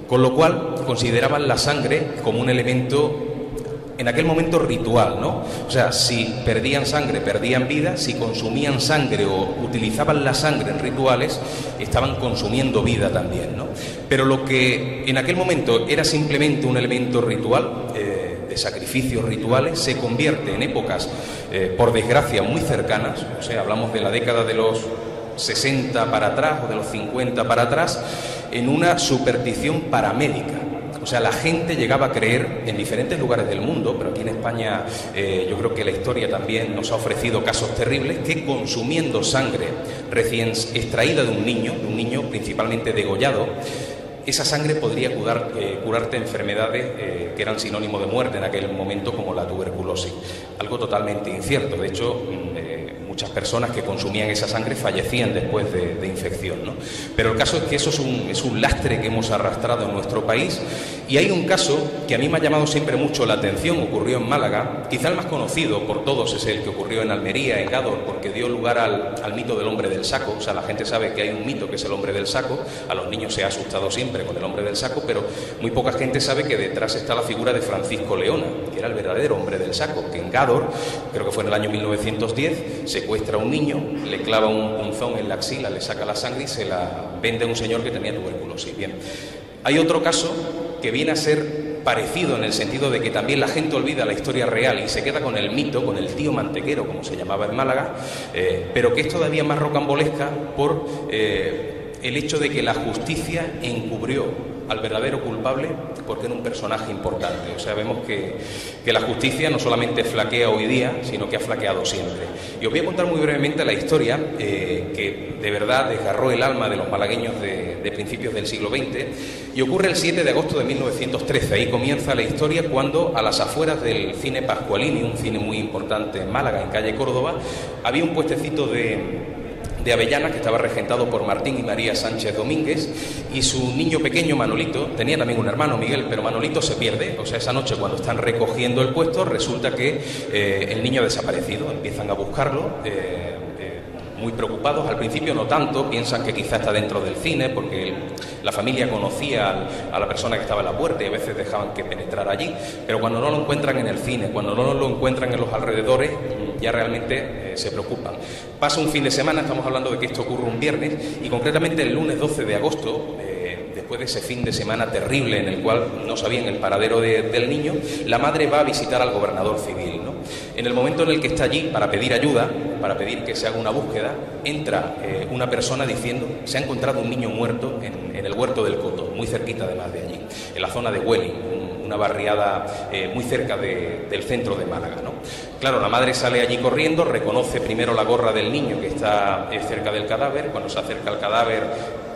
E: con lo cual consideraban la sangre como un elemento en aquel momento ritual, ¿no? O sea, si perdían sangre, perdían vida, si consumían sangre o utilizaban la sangre en rituales, estaban consumiendo vida también, ¿no? Pero lo que en aquel momento era simplemente un elemento ritual, de sacrificios rituales, se convierte en épocas, por desgracia, muy cercanas, o sea, hablamos de la década de los 60 para atrás o de los 50 para atrás, en una superstición paramédica. O sea, la gente llegaba a creer en diferentes lugares del mundo, pero aquí en España yo creo que la historia también nos ha ofrecido casos terribles, que consumiendo sangre recién extraída de un niño principalmente degollado, esa sangre podría curarte enfermedades que eran sinónimo de muerte en aquel momento, como la tuberculosis. Algo totalmente incierto. De hecho, muchas personas que consumían esa sangre fallecían después de infección, ¿no? Pero el caso es que eso es un lastre que hemos arrastrado en nuestro país. Y hay un caso que a mí me ha llamado siempre mucho la atención, ocurrió en Málaga, quizá el más conocido por todos es el que ocurrió en Almería, en Gádor, porque dio lugar al mito del hombre del saco. O sea, la gente sabe que hay un mito que es el hombre del saco, a los niños se ha asustado siempre con el hombre del saco, pero muy poca gente sabe que detrás está la figura de Francisco Leona, que era el verdadero hombre del saco, que en Gádor, creo que fue en el año 1910, secuestra a un niño, le clava un punzón en la axila, le saca la sangre y se la vende a un señor que tenía tuberculosis. Bien, hay otro caso que viene a ser parecido en el sentido de que también la gente olvida la historia real y se queda con el mito, con el tío mantequero, como se llamaba en Málaga, pero que es todavía más rocambolesca por el hecho de que la justicia encubrió al verdadero culpable porque era un personaje importante. O sea, vemos que la justicia no solamente flaquea hoy día, sino que ha flaqueado siempre. Y os voy a contar muy brevemente la historia que de verdad desgarró el alma de los malagueños de principios del siglo XX, y ocurre el 7 de agosto de 1913. Ahí comienza la historia cuando, a las afueras del cine Pascualini, un cine muy importante en Málaga, en calle Córdoba, había un puestecito de avellanas que estaba regentado por Martín y María Sánchez Domínguez, y su niño pequeño Manolito, tenía también un hermano Miguel, pero Manolito se pierde. O sea, esa noche cuando están recogiendo el puesto resulta que el niño ha desaparecido. Empiezan a buscarlo, muy preocupados. Al principio no tanto, piensan que quizá está dentro del cine porque la familia conocía a la persona que estaba en la puerta y a veces dejaban que penetrara allí, pero cuando no lo encuentran en el cine, cuando no lo encuentran en los alrededores, ya realmente se preocupan. Pasa un fin de semana, estamos hablando de que esto ocurre un viernes, y concretamente el lunes 12 de agosto, después de ese fin de semana terrible en el cual no sabían el paradero del niño, la madre va a visitar al gobernador civil, ¿no? En el momento en el que está allí para pedir ayuda, para pedir que se haga una búsqueda, entra una persona diciendo: se ha encontrado un niño muerto en el Huerto del Coto, muy cerquita además de allí, en la zona de Hueli, una barriada muy cerca del centro de Málaga, ¿no? Claro, la madre sale allí corriendo, reconoce primero la gorra del niño que está cerca del cadáver. Cuando se acerca al cadáver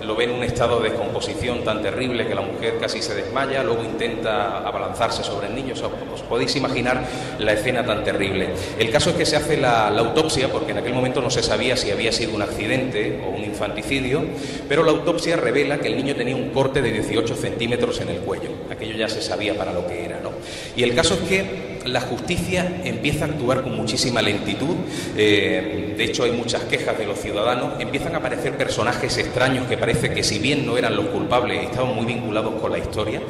E: lo ve en un estado de descomposición tan terrible que la mujer casi se desmaya, luego intenta abalanzarse sobre el niño. O sea, os podéis imaginar la escena tan terrible. El caso es que se hace la autopsia, porque en aquel momento no se sabía si había sido un accidente o un infanticidio, pero la autopsia revela que el niño tenía un corte de 18 centímetros en el cuello. Aquello ya se sabía para lo que era, ¿no? Y el caso es que la justicia empieza a actuar con muchísima lentitud. De hecho, hay muchas quejas de los ciudadanos. Empiezan a aparecer personajes extraños que parece que, si bien no eran los culpables, estaban muy vinculados con la historia.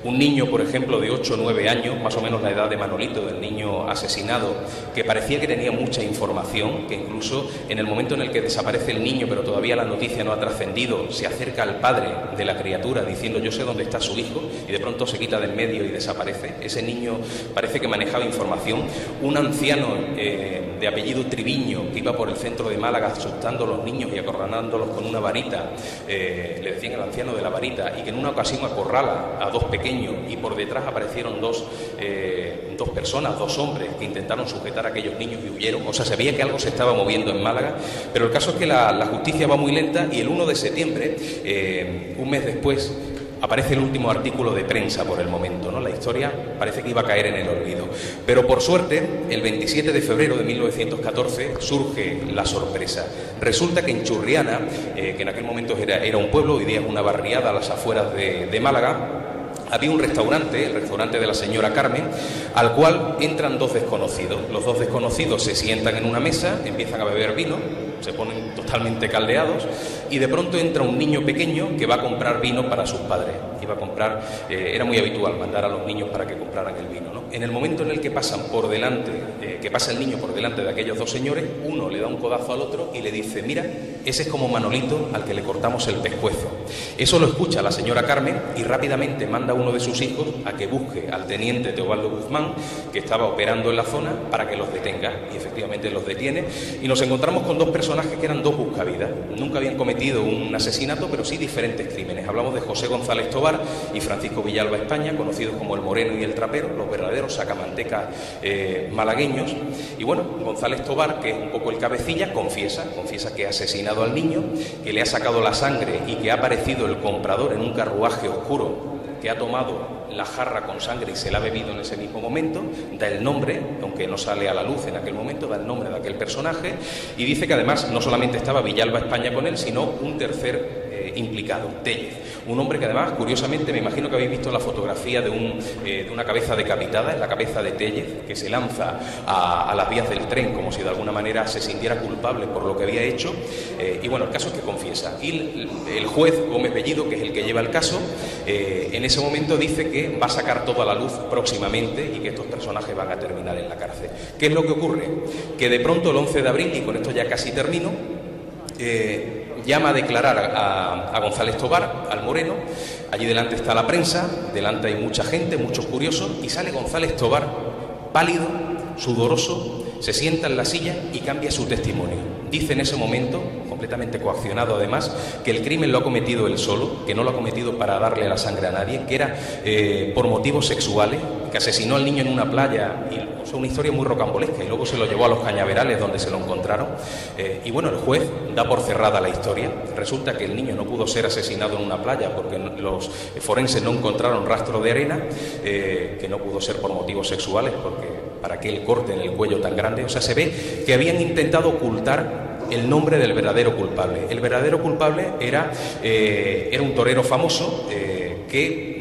E: Un niño, por ejemplo, de 8 o 9 años, más o menos la edad de Manolito, del niño asesinado, que parecía que tenía mucha información, que incluso en el momento en el que desaparece el niño, pero todavía la noticia no ha trascendido, se acerca al padre de la criatura diciendo: yo sé dónde está su hijo, y de pronto se quita del medio y desaparece. Ese niño parece que manejaba información. Un anciano de apellido Triviño, que iba por el centro de Málaga asustando a los niños y acorralándolos con una varita, le decían el anciano de la varita, y que en una ocasión acorrala a dos pequeños, y por detrás aparecieron dos personas, dos hombres, que intentaron sujetar a aquellos niños y huyeron. O sea, se veía que algo se estaba moviendo en Málaga, pero el caso es que la justicia va muy lenta, y el 1 de septiembre, un mes después, aparece el último artículo de prensa por el momento, ¿no? La historia parece que iba a caer en el olvido. Pero por suerte, el 27 de febrero de 1914 surge la sorpresa. Resulta que en Churriana, que en aquel momento era un pueblo, hoy día es una barriada a las afueras de Málaga, había un restaurante, el restaurante de la señora Carmen, al cual entran dos desconocidos. Los dos desconocidos se sientan en una mesa, empiezan a beber vino, se ponen totalmente caldeados, y de pronto entra un niño pequeño que va a comprar vino para sus padres. Iba a comprar, era muy habitual mandar a los niños para que compraran el vino, ¿no? En el momento en el que pasan por delante, que pasa el niño por delante de aquellos dos señores, uno le da un codazo al otro y le dice: mira, ese es como Manolito al que le cortamos el pescuezo. Eso lo escucha la señora Carmen y rápidamente manda a uno de sus hijos a que busque al teniente Teobaldo Guzmán, que estaba operando en la zona, para que los detenga. Y efectivamente los detiene, y nos encontramos con dos personajes que eran dos buscavidas. Nunca habían cometido un asesinato, pero sí diferentes crímenes. Hablamos de José González Tobar y Francisco Villalba España, conocidos como el Moreno y el Trapero, los verdaderos sacamantecas malagueños. Y bueno, González Tobar, que es un poco el cabecilla, confiesa que ha asesinado al niño, que le ha sacado la sangre y que ha aparecido el comprador en un carruaje oscuro, que ha tomado la jarra con sangre y se la ha bebido en ese mismo momento. Da el nombre, aunque no sale a la luz en aquel momento, da el nombre de aquel personaje, y dice que además no solamente estaba Villalba España con él, sino un tercer implicado, Tellez, un hombre que además, curiosamente, me imagino que habéis visto la fotografía de una cabeza decapitada, es la cabeza de Tellez, que se lanza a las vías del tren como si de alguna manera se sintiera culpable por lo que había hecho, y bueno, el caso es que confiesa. Y el juez Gómez Bellido, que es el que lleva el caso, en ese momento dice que va a sacar todo a la luz próximamente y que estos personajes van a terminar en la cárcel. ¿Qué es lo que ocurre? Que de pronto el 11 de abril, y con esto ya casi termino, llama a declarar a González Tobar, al Moreno. Allí delante está la prensa, delante hay mucha gente, muchos curiosos, y sale González Tobar, pálido, sudoroso, se sienta en la silla y cambia su testimonio. Dice en ese momento completamente coaccionado además, que el crimen lo ha cometido él solo, que no lo ha cometido para darle la sangre a nadie, que era por motivos sexuales, que asesinó al niño en una playa, y o sea, una historia muy rocambolesca, y luego se lo llevó a los Cañaverales donde se lo encontraron. Y bueno, el juez da por cerrada la historia. Resulta que el niño no pudo ser asesinado en una playa porque los forenses no encontraron rastro de arena, que no pudo ser por motivos sexuales, porque para qué el corte en el cuello tan grande. O sea, se ve que habían intentado ocultar el nombre del verdadero culpable. El verdadero culpable era un torero famoso que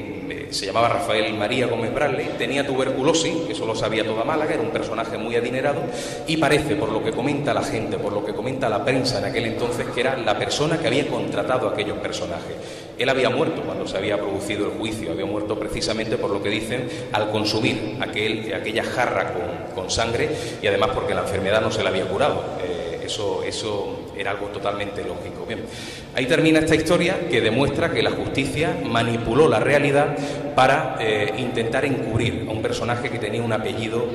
E: se llamaba Rafael María Gómez Bradley, tenía tuberculosis, eso lo sabía toda Málaga, era un personaje muy adinerado, y parece, por lo que comenta la gente, por lo que comenta la prensa en aquel entonces, que era la persona que había contratado a aquellos personajes. Él había muerto cuando se había producido el juicio, había muerto precisamente por lo que dicen al consumir aquella jarra con sangre, y además porque la enfermedad no se la había curado. Eso era algo totalmente lógico. Bien, ahí termina esta historia que demuestra que la justicia manipuló la realidad para intentar encubrir a un personaje que tenía un apellido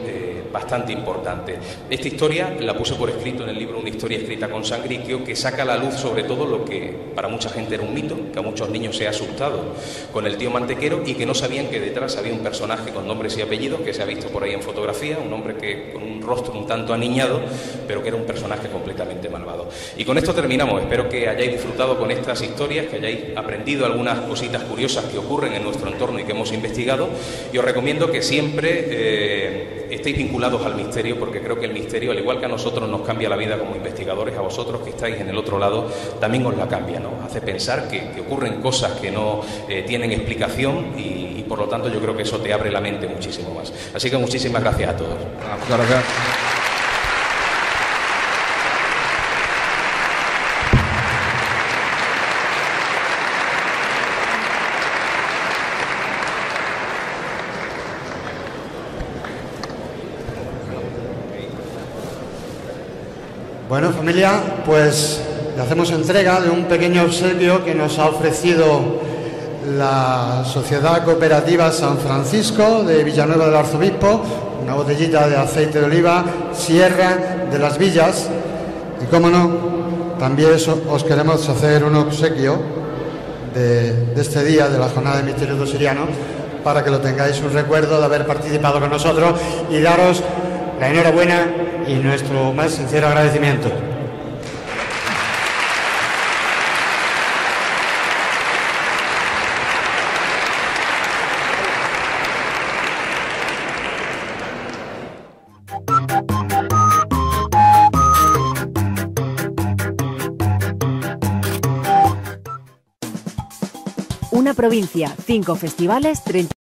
E: bastante importante. Esta historia la puse por escrito en el libro Una historia escrita con sangre, que saca a la luz sobre todo lo que para mucha gente era un mito, que a muchos niños se ha asustado con el tío Mantequero y que no sabían que detrás había un personaje con nombres y apellidos que se ha visto por ahí en fotografía, un hombre que con un rostro un tanto aniñado, pero que era un personaje completamente malvado. Y con esto terminamos. Espero que hayáis disfrutado con estas historias, que hayáis aprendido algunas cositas curiosas que ocurren en nuestro entorno y que hemos investigado, y os recomiendo que siempre estéis vinculados al misterio, porque creo que el misterio, al igual que a nosotros nos cambia la vida como investigadores, a vosotros que estáis en el otro lado también os la cambia, ¿no? Hace pensar que ocurren cosas que no tienen explicación y por lo tanto yo creo que eso te abre la mente muchísimo más. Así que muchísimas gracias a todos.
F: Muchas gracias.
D: Bueno, familia, pues le hacemos entrega de un pequeño obsequio que nos ha ofrecido la Sociedad Cooperativa San Francisco de Villanueva del Arzobispo, una botellita de aceite de oliva, Sierra de las Villas, y cómo no, también os queremos hacer un obsequio de este día, de la Jornada de Misterios dos Sirianos, para que lo tengáis un recuerdo de haber participado con nosotros y daros la enhorabuena y nuestro más sincero agradecimiento.
G: Una provincia, 5 festivales, 30